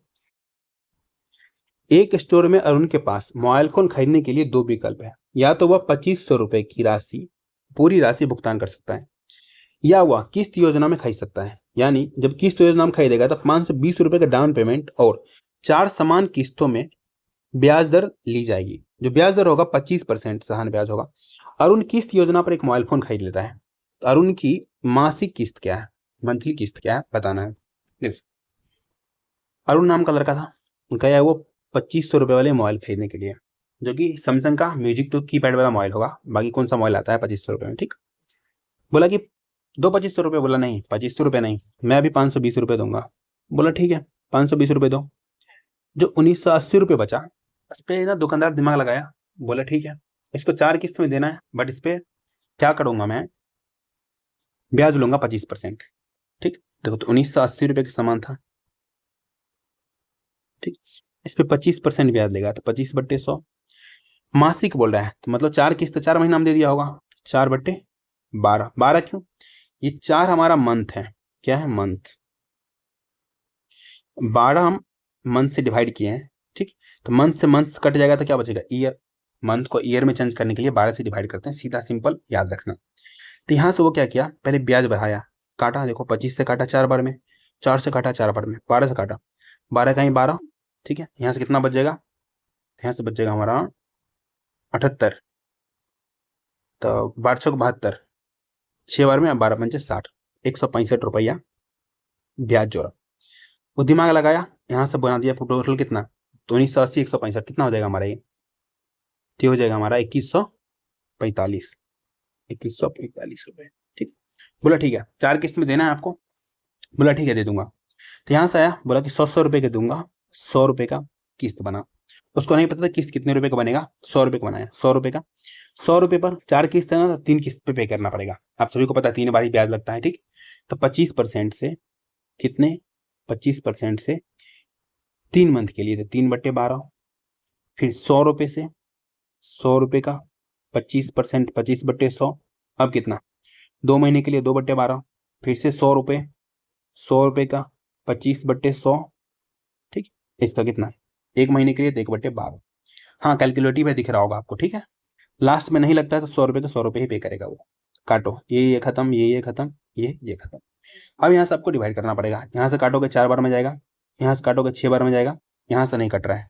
एक स्टोर में अरुण के पास मोबाइल फोन खरीदने के लिए 2 विकल्प है, या तो वह 2500 रुपए की राशि पूरी राशि भुगतान कर सकता है, या वह किस्त योजना में खरीद सकता है। यानी जब किस्त योजना में खरीदेगा तो 520 रुपए का डाउन पेमेंट और 4 समान किस्तों में ब्याज दर ली जाएगी। जो ब्याज दर होगा 25% सहान ब्याज होगा। अरुण किस्त योजना पर एक मोबाइल फोन खरीद लेता है, तो अरुण की मासिक किस्त क्या है, मंथली किस्त क्या है बताना है। यस, अरुण नाम का लड़का था, गया वो 2500 रुपए वाले मोबाइल खरीदने के लिए, जो कि सैमसंग का म्यूजिक टू कीपैड वाला मोबाइल होगा। बाकी कौन सा मोबाइल आता है 2500 रुपए में, ठीक। बोला कि दो 2500 रुपये, बोला नहीं 2500 रुपये नहीं, मैं अभी 520 रुपये दूंगा। बोला ठीक है 520 रुपये दो। जो 1980 रुपये बचा, इस पे ना दुकानदार दिमाग लगाया, बोला ठीक है इसको 4 किस्त में देना है, बट इस पे क्या करूंगा मैं, ब्याज लूंगा 25%, ठीक। देखो तो 1980 रुपये का सामान था, ठीक, इस पे 25% ब्याज लेगा, तो 25/100 मासिक बोल रहा है, तो मतलब 4 किस्त 4 महीना में दे दिया होगा, 4/12। 12 क्यों, ये 4 हमारा मंथ है, क्या है मंथ, 12 हम मंथ से डिवाइड किए हैं, ठीक। तो मंथ से मंथ कट जाएगा तो क्या बचेगा ईयर, मंथ को ईयर में चेंज करने के लिए 12 से डिवाइड करते हैं, सीधा सिंपल याद रखना। तो यहाँ से वो क्या किया, पहले ब्याज बढ़ाया, काटा, देखो 25 से काटा 4 बार में, 4 से काटा 4 बार में, 12 से काटा, 12 कहीं 12, ठीक है। यहाँ से कितना बच जाएगा, यहाँ से बच जाएगा हमारा 78, तो 1272, 6 बार में 12 पंचे 60, 165 रुपया ब्याज जोड़ा। वो दिमाग लगाया, यहाँ से बना दिया टोटल कितना, तो 1980 165 कितना हो जाएगा हमारा ये हो जाएगा हमारा 2145, 2145 रुपये, ठीक। बोला ठीक है 4 किस्त में देना है आपको, बोला ठीक है दे दूंगा। तो यहाँ से आया, बोला कि 100 रुपये के दूंगा, 100 रुपये का किस्त बना। उसको नहीं पता था किस्त कितने रुपए का बनेगा, 100 रुपये का बनाया, 100 रुपये का, 100 रुपये पर 4 किस्त है ना, तो 3 किस्त पे करना पड़ेगा। आप सभी को पता है 3 बार ही ब्याज लगता है, ठीक। तो 25% से कितने 25% से 3 मंथ के लिए, तो 3/12। फिर 100 रुपये से 100 रुपये का 25%, 25/100। अब कितना, 2 महीने के लिए 2/12। फिर से 100 रुपये, 100 रुपये का 25/100। ठीक, इसका कितना, 1 महीने के लिए तो 1/12। हाँ, कैलकुलेटिव है, दिख रहा होगा आपको। ठीक है, लास्ट में नहीं लगता है तो 100 रुपये के 100 रुपये ही पे करेगा वो। काटो, ये खत्म, ये खत्म, ये खत्म। अब यहाँ से आपको डिवाइड करना पड़ेगा। यहाँ से काटोगे 4 बार में जाएगा, यहाँ से काटोगे 6 बार में जाएगा, यहाँ से नहीं कट रहा है।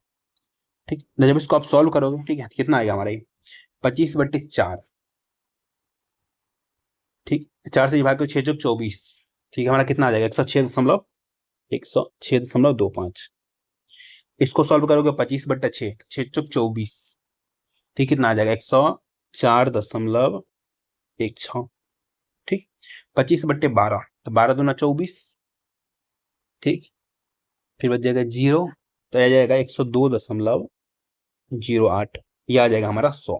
ठीक, जब इसको आप सॉल्व करोगे, ठीक है, कितना आएगा हमारा ये 25/4। ठीक, 4 से विभाग 6 चौक 24। ठीक है, हमारा कितना आ जाएगा 106.25। इसको सॉल्व करोगे 25/6, 6 चौक 24। ठीक, कितना आ जाएगा 104.16। ठीक, 25/12, तो 12×2 = 24। ठीक, फिर बच जाएगा 0, तो आ जाएगा 102.08। ये आ जाएगा हमारा 100।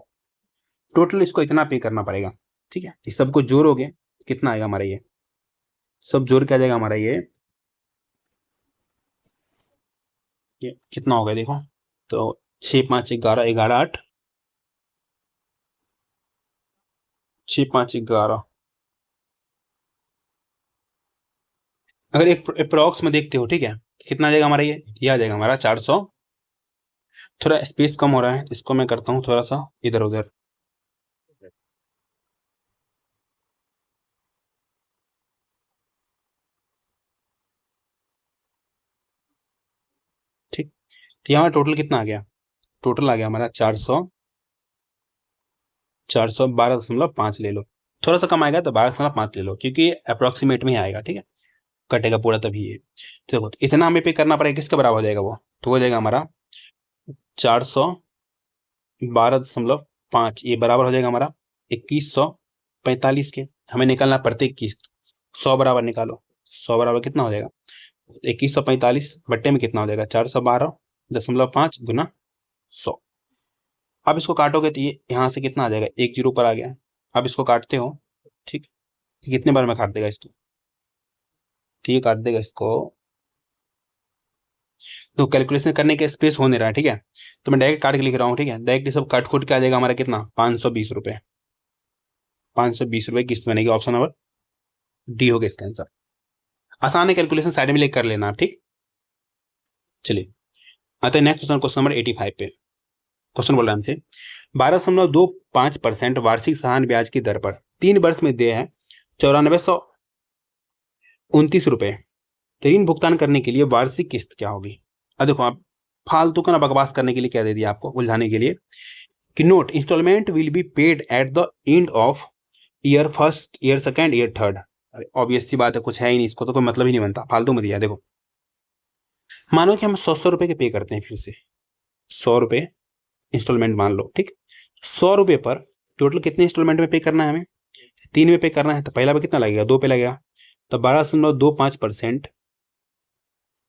टोटल इसको इतना पे करना पड़ेगा। ठीक है, इस सबको जोड़ोगे कितना आएगा हमारा, ये सब जोड़ के आ जाएगा हमारा ये कितना हो गया देखो, तो 6 5 11, 11 8, 6 5 11। अगर एक अप्रॉक्स में देखते हो, ठीक है, कितना आ जाएगा हमारा ये आ जाएगा हमारा 400। थोड़ा स्पेस कम हो रहा है, इसको मैं करता हूँ थोड़ा सा इधर उधर। ठीक, तो यहाँ टोटल कितना आ गया, टोटल आ गया हमारा 412.5 ले लो। थोड़ा सा कम आएगा तो 12.5 ले लो, क्योंकि अप्रोक्सीमेट में ही आएगा। ठीक है, कटेगा पूरा तभी ये। तो देखो, तो इतना हमें पे करना पड़ेगा, किसके बराबर हो जाएगा वो, तो हो जाएगा हमारा 412.5। ये बराबर हो जाएगा हमारा 2145 के। हमें निकालना प्रत्येक किस्त, 100 बराबर निकालो। 100 बराबर कितना हो जाएगा, 2145 बट्टे में कितना हो जाएगा 412.5 गुना 100। अब इसको काटोगे तो ये यहाँ से कितना आ जाएगा, 1 0 पर आ गया। अब इसको काटते हो, ठीक, तो कितने बार में काट देगा इसको, तो ये काट देगा इसको। तो कैलकुलेशन करने के स्पेस हो नहीं रहा है। ठीक है, तो मैं डायरेक्ट काट के लिख रहा हूँ। ठीक है, डायरेक्ट सब काट खोट के आ जाएगा हमारा कितना, 520 रुपये। 520 रुपये किस्त बनेगी। ऑप्शन नंबर डी हो गया इसका आंसर। आसान है, कैलकुलेशन साइड में लेकर कर लेना आप। ठीक, चलिए आते हैं नेक्स्ट क्वेश्चन, क्वेश्चन नंबर 85 पे। क्वेश्चन बोल रहा है हमसे 12.25% वार्षिक साधारण ब्याज की दर पर 3 वर्ष में देय है 9429 रुपये। ऋण भुगतान करने के लिए वार्षिक किस्त क्या होगी। अब देखो, आप फालतू का ना बकवास करने के लिए क्या दे दिया आपको, उलझाने के लिए कि note installment will be paid at the end of year, first year, second year, third. Obvious सी बात है, कुछ है ही नहीं, इसको तो कोई मतलब ही नहीं बनता, फालतू में दिया। देखो, मानो कि हम 100 रुपये के पे करते हैं, फिर से 100 रुपये इंस्टॉलमेंट मान लो। ठीक, 100 रुपये पर टोटल कितने इंस्टॉलमेंट में पे करना है हमें, 3 में पे करना है। तो पहला पे कितना लगेगा, 2 पे लगेगा, तो 12.25%।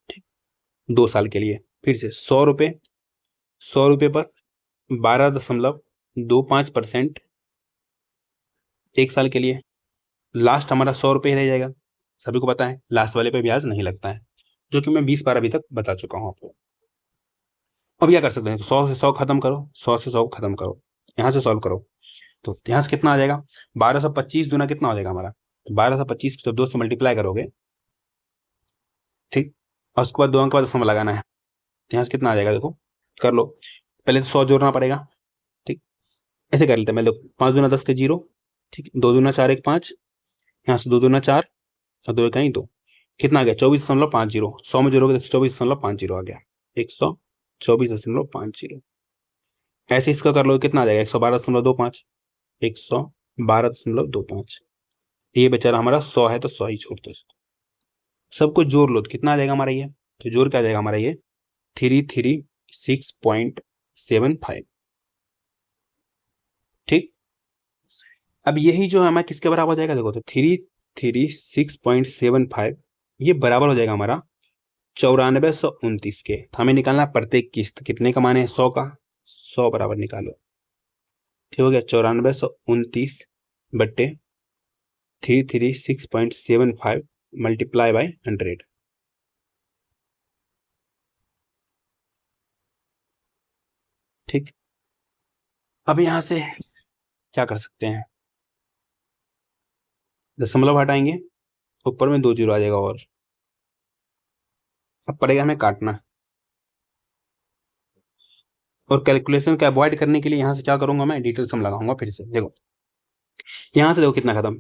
ठीक, 2 साल के लिए। फिर से 100 रुपये, 100 रुपये पर 12.25% 1 साल के लिए। लास्ट हमारा 100 रुपये रह जाएगा। सभी को पता है लास्ट वाले पे ब्याज नहीं लगता है, जो कि मैं 20 बार अभी तक बता चुका हूँ आपको। अब क्या कर सकते हैं, 100 से 100 खत्म करो, 100 से 100 खत्म करो, यहाँ से सॉल्व करो। तो यहाँ से कितना आ जाएगा, 1225 गुना कितना हो जाएगा हमारा, तो 1225 जब 2 से मल्टीप्लाई करोगे, ठीक, और उसके बाद 2 अंक के बाद दशमलव लगाना है, तो यहाँ से कितना आ जाएगा, देखो कर लो। पहले तो 100 जोड़ना पड़ेगा। ठीक, ऐसे कर लेते हैं। मैं देखो, 5 दूना 10 के 0, ठीक, 2 दूना 4 1 5, यहाँ से 2 दूना 4 और 2 कहीं 2, कितना आ गया 24.50। 100 में जोड़ोगे तो 24.50 आ गया, 124.50। ऐसे इसका कर लो, कितना आ जाएगा 112.25, 112.25। ये बेचारा हमारा 100 है, तो 100 ही छोड़ दो इसको। सबको जोड़ लो तो कितना आ जाएगा हमारा ये, तो जोड़ के आ जाएगा हमारा ये 336.75। ठीक, अब यही जो हमारा किसके बराबर हो जाएगा, देखो तो 336.75 ये बराबर हो जाएगा हमारा 9429 के। तो हमें निकालना प्रत्येक किस्त कितने का माने, 100 का, 100 बराबर निकालो। ठीक हो गया, 9429 बट्टे 336.75 मल्टीप्लाई बाय 100। ठीक, अब यहाँ से क्या कर सकते हैं, दशमलव हटाएंगे, ऊपर में 2 जीरो आ जाएगा और अब पड़ेगा हमें काटना। और कैलकुलेशन को अवॉइड करने के लिए यहाँ से क्या करूंगा, मैं डिजिटल सम लगाऊंगा फिर से। देखो यहाँ से देखो कितना खत्म,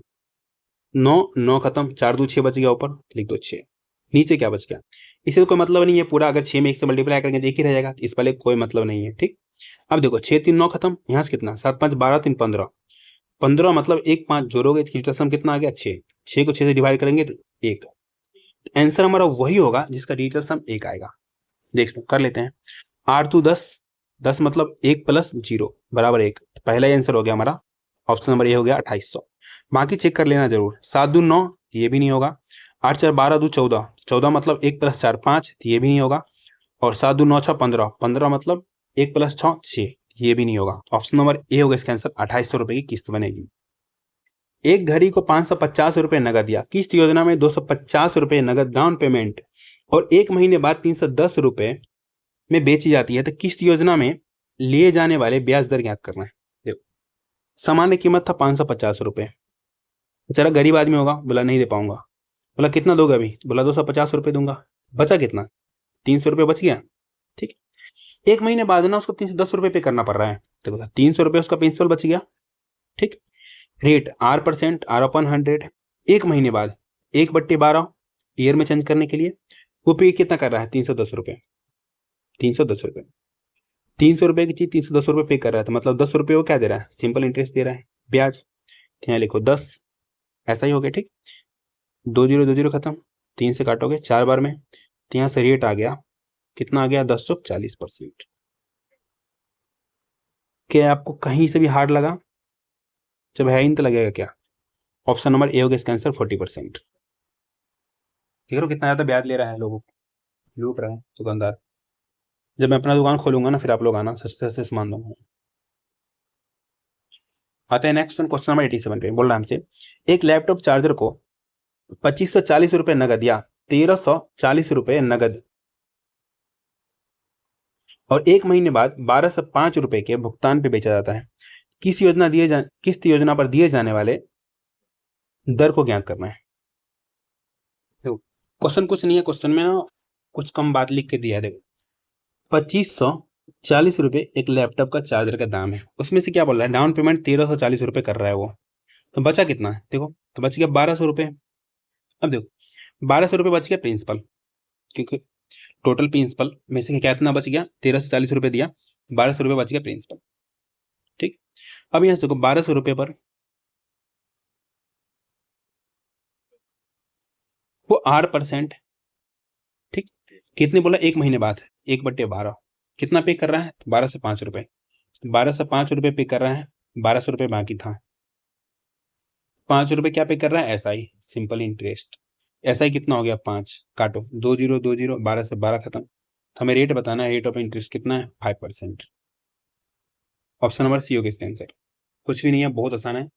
9 9 खत्म, 4 2 6 बच गया, ऊपर लिख दो 6, नीचे क्या बच गया, इसे तो कोई मतलब नहीं है पूरा, अगर 6 में 1 से मल्टीप्लाई करेंगे तो 1 ही रह जाएगा, इस वाले कोई मतलब नहीं है। ठीक, अब देखो 6 3 9 खत्म, यहाँ से कितना 7 5 12 3 15, 15 मतलब 1 5 जोड़ोगे तो डिजिटल सम कितना आ गया 6, 6 को 6 से डिवाइड करेंगे तो 1, आंसर हमारा वही होगा जिसका डिजिटल सम 1 आएगा। देख लो कर लेते हैं, 8 2 10, 10 मतलब 1 प्लस 0 बराबर 1, पहला ही आंसर हो गया हमारा, ऑप्शन नंबर ए हो गया 2800। बाकी चेक कर लेना जरूर, 7 2 9 ये भी नहीं होगा, 8 4 12 2 14, 14 मतलब 1 प्लस 4 5 ये भी नहीं होगा, और 7 2 9 6 15, 15 मतलब 1 प्लस 6 6 ये भी नहीं होगा। ऑप्शन नंबर ए होगा इसका आंसर, 2800 रुपए की किस्त बनेगी। एक घड़ी को 550 रुपए नगद दिया, किस्त योजना में 250 रुपए नगद डाउन पेमेंट और 1 महीने बाद 310 रुपए में बेची जाती है, तो किस्त योजना में लिए जाने वाले ब्याज दर ज्ञात करना है। देखो सामान्य कीमत था 550 रुपए, बेचारा गरीब आदमी होगा, बोला नहीं दे पाऊंगा, बोला कितना दोगे अभी, बोला 250 रुपए दूंगा, बचा कितना 300 रुपये बच गया। ठीक, 1 महीने बाद ना उसको 310 रुपये पे करना पड़ रहा है, देखो 300 रुपये उसका प्रिंसिपल बच गया। ठीक, रेट R% R/100, 1 महीने बाद 1/12 ईयर में चेंज करने के लिए वो पे कितना कर रहा है 310 रुपये, 310 रुपये, 300 रुपये की चीज 310 रुपये पे कर रहा है, तो मतलब 10 रुपये वो क्या दे रहा है, सिंपल इंटरेस्ट दे रहा है, ब्याज। यहाँ लिखो 10, ऐसा ही हो गया। ठीक, 2 जीरो 2 जीरो खत्म, 3 से काटोगे 4 बार में, तो यहाँ से रेट आ गया कितना आ गया 1040%। क्या आपको कहीं से भी हार्ड लगा, जब है इन तो लगेगा क्या, ऑप्शन नंबर ए होगा इसका आंसर 40%। देख लो कितना ज्यादा ब्याज ले रहा है, लोगों को लूट रहा है दुकानदार। जब मैं अपना दुकान खोलूंगा ना फिर आप लोग आना, सस्ते सस्ते सामान दूंगा। आते हैं नेक्स्ट क्वेश्चन नंबर 87 पे, बोल रहा है हमसे एक लैपटॉप चार्जर को 2540 रुपए नगद या 1340 रुपए नगद और 1 महीने बाद 1205 रुपए के भुगतान पे बेचा जाता है, किस योजना पर दिए जाने वाले दर को ज्ञात करना है। देखो क्वेश्चन कुछ नहीं है, क्वेश्चन में ना कुछ कम बात लिख के दिया है। देखो 2540 रुपए एक लैपटॉप का चार्जर का दाम है, उसमें से क्या बोल रहा है डाउन पेमेंट 1340 रुपए कर रहा है वो, तो बचा कितना है, देखो तो बच गया 1200 रुपए। अब देखो 1200 रुपए बच गया प्रिंसिपल, क्योंकि टोटल प्रिंसिपल में से कितना बच गया 1340 रुपए दिया, 1200 रुपए बच गया प्रिंसिपल। ठीक, अब यहाँ से देखो 1200 रुपए पर वो 8%, ठीक, कितने बोला 1 महीने बाद 1/12 कितना पे कर रहा है 12 से 5 रुपए, 12 से 5 रुपए पे कर रहा है, 1200 रुपए बाकी था, 5 रुपए क्या पे कर रहा है SI सिंपल इंटरेस्ट। SI कितना हो गया 5, काटो 2 जीरो 2 जीरो, 12 से 12 खत्म, तो हमें रेट बताना है, रेट ऑफ इंटरेस्ट कितना है 5%। ऑप्शन नंबर सी होगा इसका आंसर, कुछ भी नहीं है, बहुत आसान है,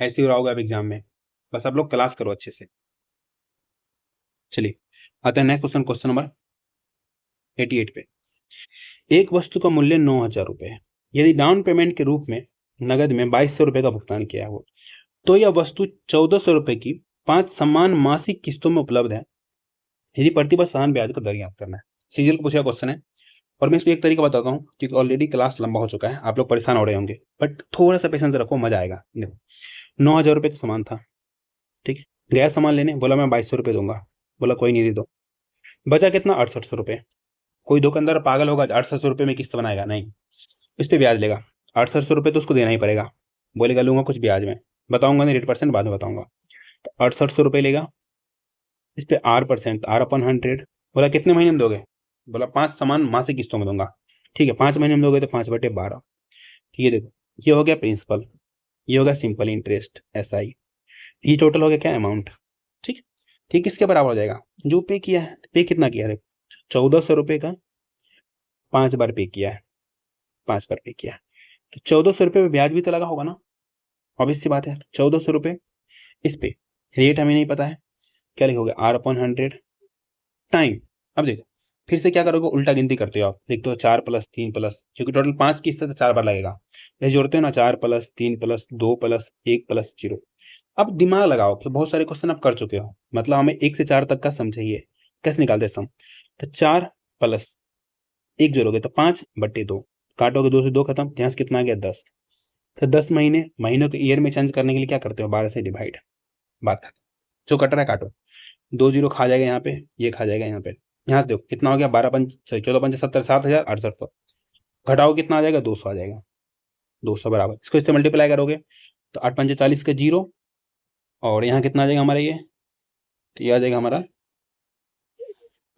ऐसे ही रहा होगा अब एग्जाम में, बस आप लोग क्लास करो अच्छे से। चलिए आते हैं नेक्स्ट क्वेश्चन, क्वेश्चन नंबर 88 पे, एक वस्तु का मूल्य 9000 रुपए है, यदि डाउन पेमेंट के रूप में नगद में 2200 रुपए का भुगतान किया हो तो यह वस्तु 1400 रुपए की 5 समान मासिक किस्तों में उपलब्ध है, यदि प्रतिवर्ष समान ब्याज का दर ज्ञात करना है। सीरियल को पूछा क्वेश्चन है, और मैं इसको एक तरीका बताता हूँ क्योंकि ऑलरेडी क्लास लंबा हो चुका है, आप लोग परेशान हो रहे होंगे, बट थोड़ा सा पेशेंस रखो, मजा आएगा। देखो 9000 रुपये का सामान था, ठीक है, गया सामान लेने, बोला मैं 2200 रुपये दूंगा, बोला कोई नहीं दे दो, बचा कितना 6800 रुपये। कोई दुकानदार पागल होगा 6800 रुपये में किस्त बनाएगा, नहीं, इस पर ब्याज लेगा, 6800 रुपये तो उसको देना ही पड़ेगा, बोलेगा लूंगा कुछ ब्याज में, बताऊंगा नहीं, रेट परसेंट बाद में बताऊंगा, तो 6800 रुपये लेगा, इस पे R% R/100, बोला कितने महीने में दोगे, बोला 5 समान मासिक किस्तों में दूंगा, ठीक है 5 महीने में दोगे तो 5/12, ठीक है। देखो ये हो गया प्रिंसिपल, ये हो गया सिंपल इंटरेस्ट SI, ये टोटल हो गया क्या अमाउंट, ठीक, ठीक इसके बराबर हो जाएगा जो पे किया है, पे कितना किया है, देखो 1400 रुपये का 5 बार पे किया है, 5 बार पे किया है, तो 1400 रुपये पे ब्याज भी तो लगा होगा ना, ऑब्वियस सी बात है, 1400 रुपये, इस पे रेट हमें नहीं पता है, क्या लिखोगे R/100 टाइम। अब देखो फिर से क्या करोगे, उल्टा गिनती करते हो आप, देखते हो 4 प्लस 3 प्लस, क्योंकि टोटल 5 किस्त है तो 4 बार लगेगा, ये जोड़ते हो ना, 4 प्लस 3 प्लस 2 प्लस 1 प्लस 0। अब दिमाग लगाओ कि बहुत सारे क्वेश्चन आप कर चुके हो, मतलब हमें 1 से 4 तक का सम चाहिए, कैसे निकालते हैं सम, तो 4 प्लस 1 जोड़ोगे तो 5/2, काटोगे 2 से 2 खत्म, यहाँ से कितना आ गया 10, तो 10 महीने, महीनों को ईयर में चेंज करने के लिए क्या करते हो, 12 से डिवाइड, बात खत्म, जो कट रहा है काटो, 2 जीरो खा जाएगा यहाँ पे, ये खा जाएगा यहाँ पे, यहाँ से देखो कितना हो गया, 12 पंच 14 पंच 70, 7,800, घटाओ कितना आ जाएगा, 200 आ जाएगा, 200 बराबर, इसको इससे मल्टीप्लाई करोगे तो 8 पंचे 40 का 0, और यहाँ कितना आ जाएगा हमारा ये, तो ये आ जाएगा हमारा,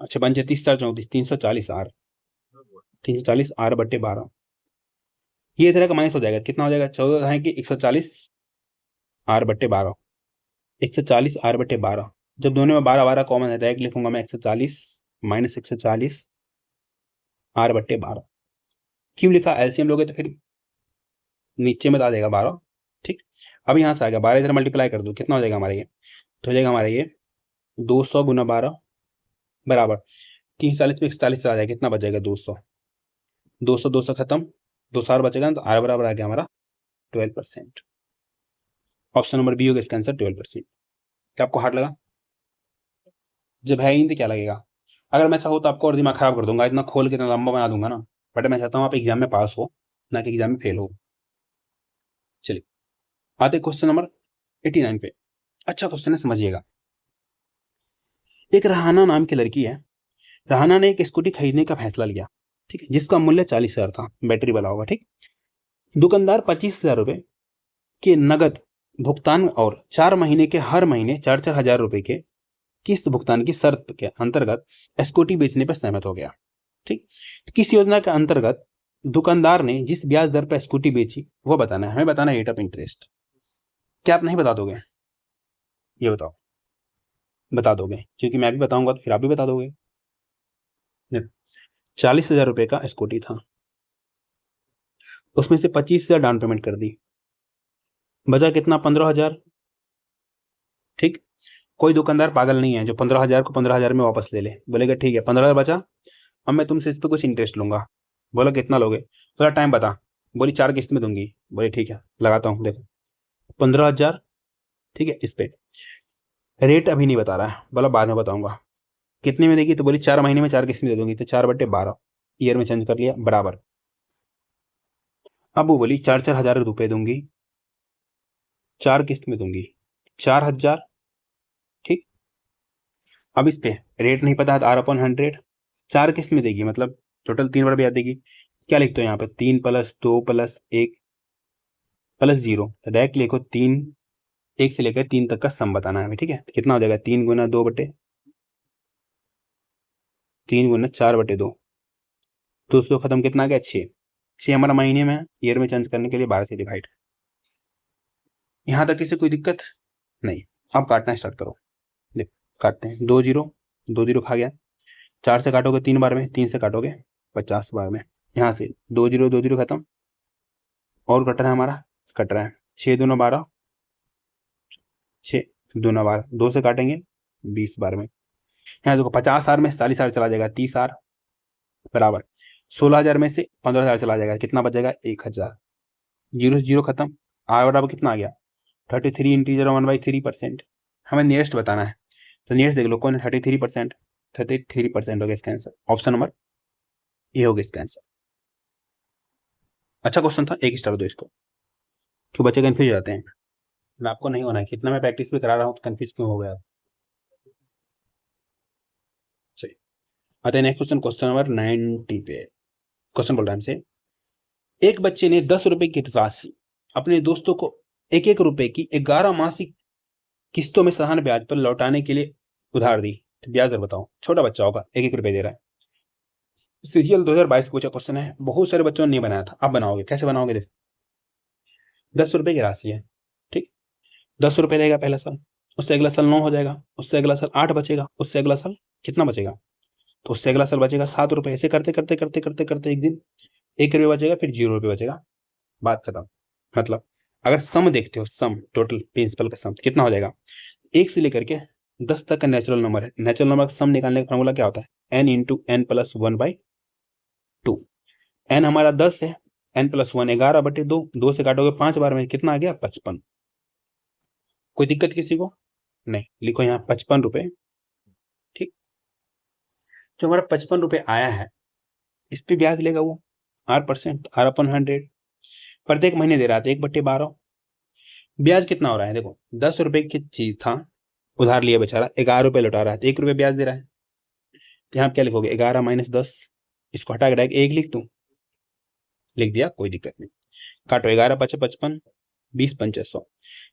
अच्छा पंचे 30 4 34, 340 आर, 340 R/12, ये तरह का माइनस हो जाएगा, कितना हो जाएगा, 14 है कि 140 R/12, 140 R/12, जब दोनों में 12 12 कॉमन है, डायरेक्ट लिखूंगा मैं 140 माइनस 140 R/12, क्यों लिखा, एलसीएम लोगे तो फिर नीचे में आ जाएगा 12, ठीक। अब यहाँ से आ गया 12, इधर मल्टीप्लाई कर दो, कितना हो जाएगा हमारा ये, तो हो जाएगा हमारा ये 200 गुना 12 बराबर 340 में 41 आ जाएगा, कितना बच जाएगा 200, 200 200 खत्म, 2 सार बचेगा तो आर बराबर आ गया हमारा 12%। ऑप्शन नंबर बी होगा इसका आंसर 12%। क्या आपको हार्ड लगा, जब है ही नहीं तो क्या लगेगा, अगर मैं चाहूँ तो आपको और दिमाग खराब कर दूंगा, इतना खोल के इतना लंबा बना दूंगा ना, बट मैं चाहता हूँ आप एग्जाम में पास हो, ना कि एग्जाम में फेल हो। चलिए आते क्वेश्चन नंबर 89 पे, अच्छा क्वेश्चन है, समझिएगा। एक रहाना नाम की लड़की है, रहाना ने एक स्कूटी खरीदने का फैसला लिया, ठीक है, जिसका मूल्य 40,000 था, बैटरी वाला होगा, ठीक। दुकानदार 25,000 रुपए के नगद भुगतान और 4 महीने के हर महीने 4-4 हजार रुपए के किस्त भुगतान की शर्त के अंतर्गत स्कूटी बेचने पर सहमत हो गया, ठीक। किस योजना के अंतर्गत दुकानदार ने जिस ब्याज दर पर स्कूटी बेची वो बताना है, हमें बताना है रेट ऑफ इंटरेस्ट। क्या आप नहीं बता दोगे, ये बताओ, बता दोगे, क्योंकि मैं भी बताऊंगा तो फिर आप भी बता दोगे। 40,000 रुपए का स्कूटी था, उसमें से 25,000 डाउन पेमेंट कर दी, बचा कितना, 15,000, ठीक। कोई दुकानदार पागल नहीं है जो 15,000 को 15,000 में वापस ले ले, बोलेगा ठीक है 15,000 बचा, अब मैं तुमसे इस पर कुछ इंटरेस्ट लूंगा, बोला कितना लोगे, थोड़ा टाइम बता, बोली 4 किस्त में दूंगी, बोले ठीक है लगाता हूँ, देखो 15,000, ठीक है, इस पे रेट अभी नहीं बता रहा है, बोला बाद में बताऊंगा, कितने में देगी, तो बोली 4 महीने में 4 किस्त में दे दूंगी, तो 4/12 ईयर में चेंज कर लिया बराबर, अब वो बोली 4-4 हजार रुपए दूंगी, 4 किस्त में दूंगी, 4,000, ठीक। अब इस पे रेट नहीं पता है, R/100, 4 किस्त में देगी, मतलब टोटल 3 बार ब्याज देगी, क्या लिखते हो यहाँ पे, 3 + 2 + 1 + 0, तो डायरेक्ट लिखो 3, 1 से लेकर 3 तक का सम बताना है हमें, ठीक है, कितना हो जाएगा, 3 गुना 4/2, 200 खत्म, कितना आ गया 6 हमारा महीने में, ईयर में चेंज करने के लिए 12 से डिवाइड, यहाँ तक किसी कोई दिक्कत नहीं, आप काटना स्टार्ट करो, देख काटते हैं, 2 जीरो 2 जीरो खा गया, 4 से काटोगे 3 बार में, 3 से काटोगे 50 बार में, यहाँ से 2 जीरो खत्म, और कट रहा है हमारा, कट रहा है 6 दूना 12, 6 दूना 12, 2 से काटेंगे 20 बार में, यहाँ देखो 50 आर में 40,000 चला जाएगा, 30 आर बराबर 16,000 में से 15,000 चला जाएगा, कितना बचेगा 1,000, जीरो से जीरो खत्म, आर बराबर कितना आ गया 33 इंटीजर 1/3%, हमें नियरेस्ट बताना है, तो नियरेस्ट देख लो कौन है, 33%, 33% हो गया इसका आंसर, ऑप्शन नंबर ए हो गया इसका आंसर। अच्छा क्वेश्चन था, 1 स्टार दो इसको, क्यों बच्चे कंफ्यूज हो जाते हैं, मैं आपको नहीं होना है, कितना मैं प्रैक्टिस भी करा रहा हूँ तो कंफ्यूज क्यों हो गया। चलिए आते हैं नेक्स्ट क्वेश्चन, क्वेश्चन नंबर 90 पे, क्वेश्चन बोल रहा है हमसे, एक बच्चे ने 10 रुपए की राशि अपने दोस्तों को 1-1 रुपए की 11 मासिक किस्तों में समान ब्याज पर लौटाने के लिए उधार दी, तो ब्याज दर बताओ, छोटा बच्चा होगा 1-1 रुपए दे रहा है, सीजीएल 2022 पूछा क्वेश्चन है, बहुत सारे बच्चों ने नहीं बनाया था, आप बनाओगे, कैसे बनाओगे, देखो 10 रुपए की राशि है, ठीक, 10 रुपए रहेगा पहला साल, उससे अगला साल 9 हो जाएगा, उससे अगला साल 8 बचेगा, उससे अगला साल कितना बचेगा, तो उससे अगला साल बचेगा 7 रुपए, ऐसे करते करते करते करते करते एक दिन 1 रुपये बचेगा, फिर 0 रुपये बचेगा, बात खत्म। मतलब अगर सम देखते हो, सम टोटल प्रिंसिपल का सम कितना हो जाएगा, 1 से लेकर के 10 तक का नेचुरल नंबर है, नेचुरल नंबर का सम निकालने का फॉर्मूला क्या होता है, n into n plus 1/2। n हमारा 10 है, n प्लस 1 11/2, 2 से काटोगे 5 बार में कितना आ गया 55। कोई दिक्कत किसी को नहीं, लिखो यहाँ 55 रुपए। ठीक, जो हमारा 55 रुपए आया है इस पे ब्याज लेगा वो R%, R/100 प्रत्येक महीने दे रहा था 1/12। ब्याज कितना हो रहा है देखो, 10 रुपए की चीज था, उधार लिया बेचारा, 11 रुपए लौटा रहा है तो 1 रुपए ब्याज दे रहा है। तो यहाँ क्या लिखोगे 11 - 10, इसको हटा के डायरेक्ट 1 लिख दूं, लिख दिया, कोई दिक्कत नहीं। काटो 11 × 5 = 55, 20 × 5 = 100।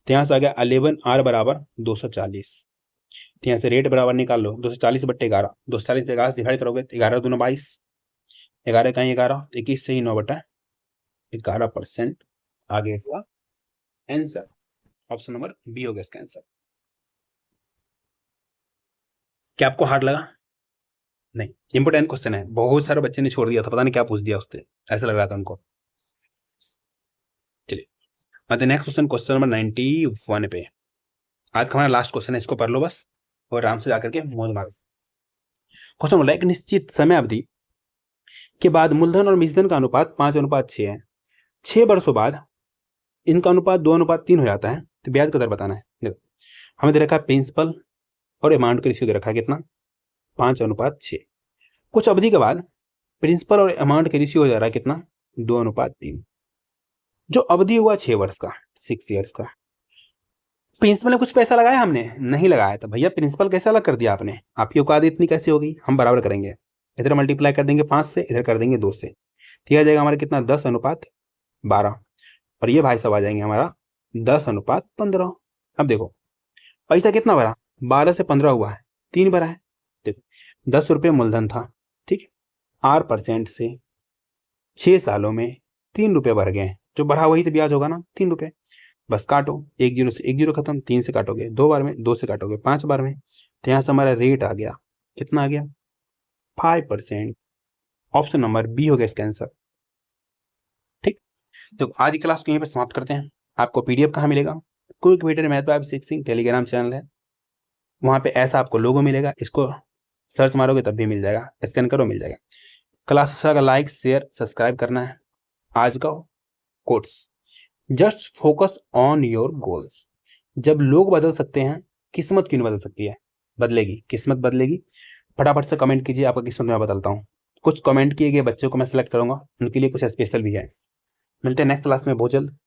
तो यहाँ से आ गया 11R = 240। तो यहाँ से रेट बराबर निकाल लो, 240/11, 240 से 11 डिवाइड करोगे तो 11 दूना 22, 11 कहीं 11, 21 से ही 9/11% आगे इसका आंसर ऑप्शन नंबर बी हो गया इसका आंसर। क्या आपको हार्ड लगा? नहीं, इंपोर्टेंट क्वेश्चन है, बहुत सारे बच्चे ने छोड़ दिया था, पता नहीं क्या पूछ दिया उससे, ऐसा लग रहा था उनको। चलिए आते नेक्स्ट क्वेश्चन, क्वेश्चन नंबर 91 पे। आज का हमारा लास्ट क्वेश्चन है, इसको पढ़ लो बस और आराम से जाकर के मौज मारो। क्वेश्चन बोला एक निश्चित समय अवधि के बाद मूलधन और निजधन का अनुपात 5:6 है। 6 वर्षों बाद इनका अनुपात 2:3 हो जाता है, तो ब्याज का दर बताना है। देखो हमें दे रखा है प्रिंसिपल और अमाउंट का रेशियो दे रखा है कितना 5:6। कुछ अवधि के बाद प्रिंसिपल और अमाउंट का रेशियो हो जा रहा है कितना 2:3। जो अवधि हुआ 6 वर्ष का, 6 ईयर्स का, प्रिंसिपल में कुछ पैसा लगाया हमने नहीं लगाया, तो भैया प्रिंसिपल कैसे अलग कर दिया आपने, आपकी औकात इतनी कैसे होगी, हम बराबर करेंगे, इधर मल्टीप्लाई कर देंगे 5 से, इधर कर देंगे 2 से, ठीक आ जाएगा हमारा कितना 10:12। और ये भाई साहब आ जाएंगे हमारा 10:15। अब देखो पैसा कितना भरा 12 से 15 हुआ है, 3 भरा है। देखो 10 रुपये मूलधन था, ठीक है, R% से 6 सालों में 3 रुपये भर गए, जो बढ़ा वही तो ब्याज होगा ना 3 रुपये। बस काटो, 1 0 से 1 0 खत्म, 3 से काटोगे 2 बार में, 2 से काटोगे 5 बार में, तो यहाँ से हमारा रेट आ गया कितना आ गया 5%। ऑप्शन नंबर बी हो गया इसका आंसर। ठीक, तो आज की क्लास को यहीं पर समाप्त करते हैं। आपको PDF कहाँ मिलेगा, क्विक विटर मैथ वाइब 6 टेलीग्राम चैनल है, वहाँ पे ऐसा आपको लोगो मिलेगा, इसको सर्च मारोगे तब भी मिल जाएगा, स्कैन करो मिल जाएगा। क्लास का लाइक शेयर सब्सक्राइब करना है। आज का quotes, just focus on your goals. जब लोग बदल सकते हैं किस्मत क्यों नहीं बदल सकती है, बदलेगी, किस्मत बदलेगी। फटाफट से कमेंट कीजिए, आपका किस्मत मैं बदलता हूँ। कुछ कमेंट किए गए बच्चों को मैं सेलेक्ट करूंगा, उनके लिए कुछ स्पेशल भी है। मिलते हैं नेक्स्ट क्लास में बहुत जल्द।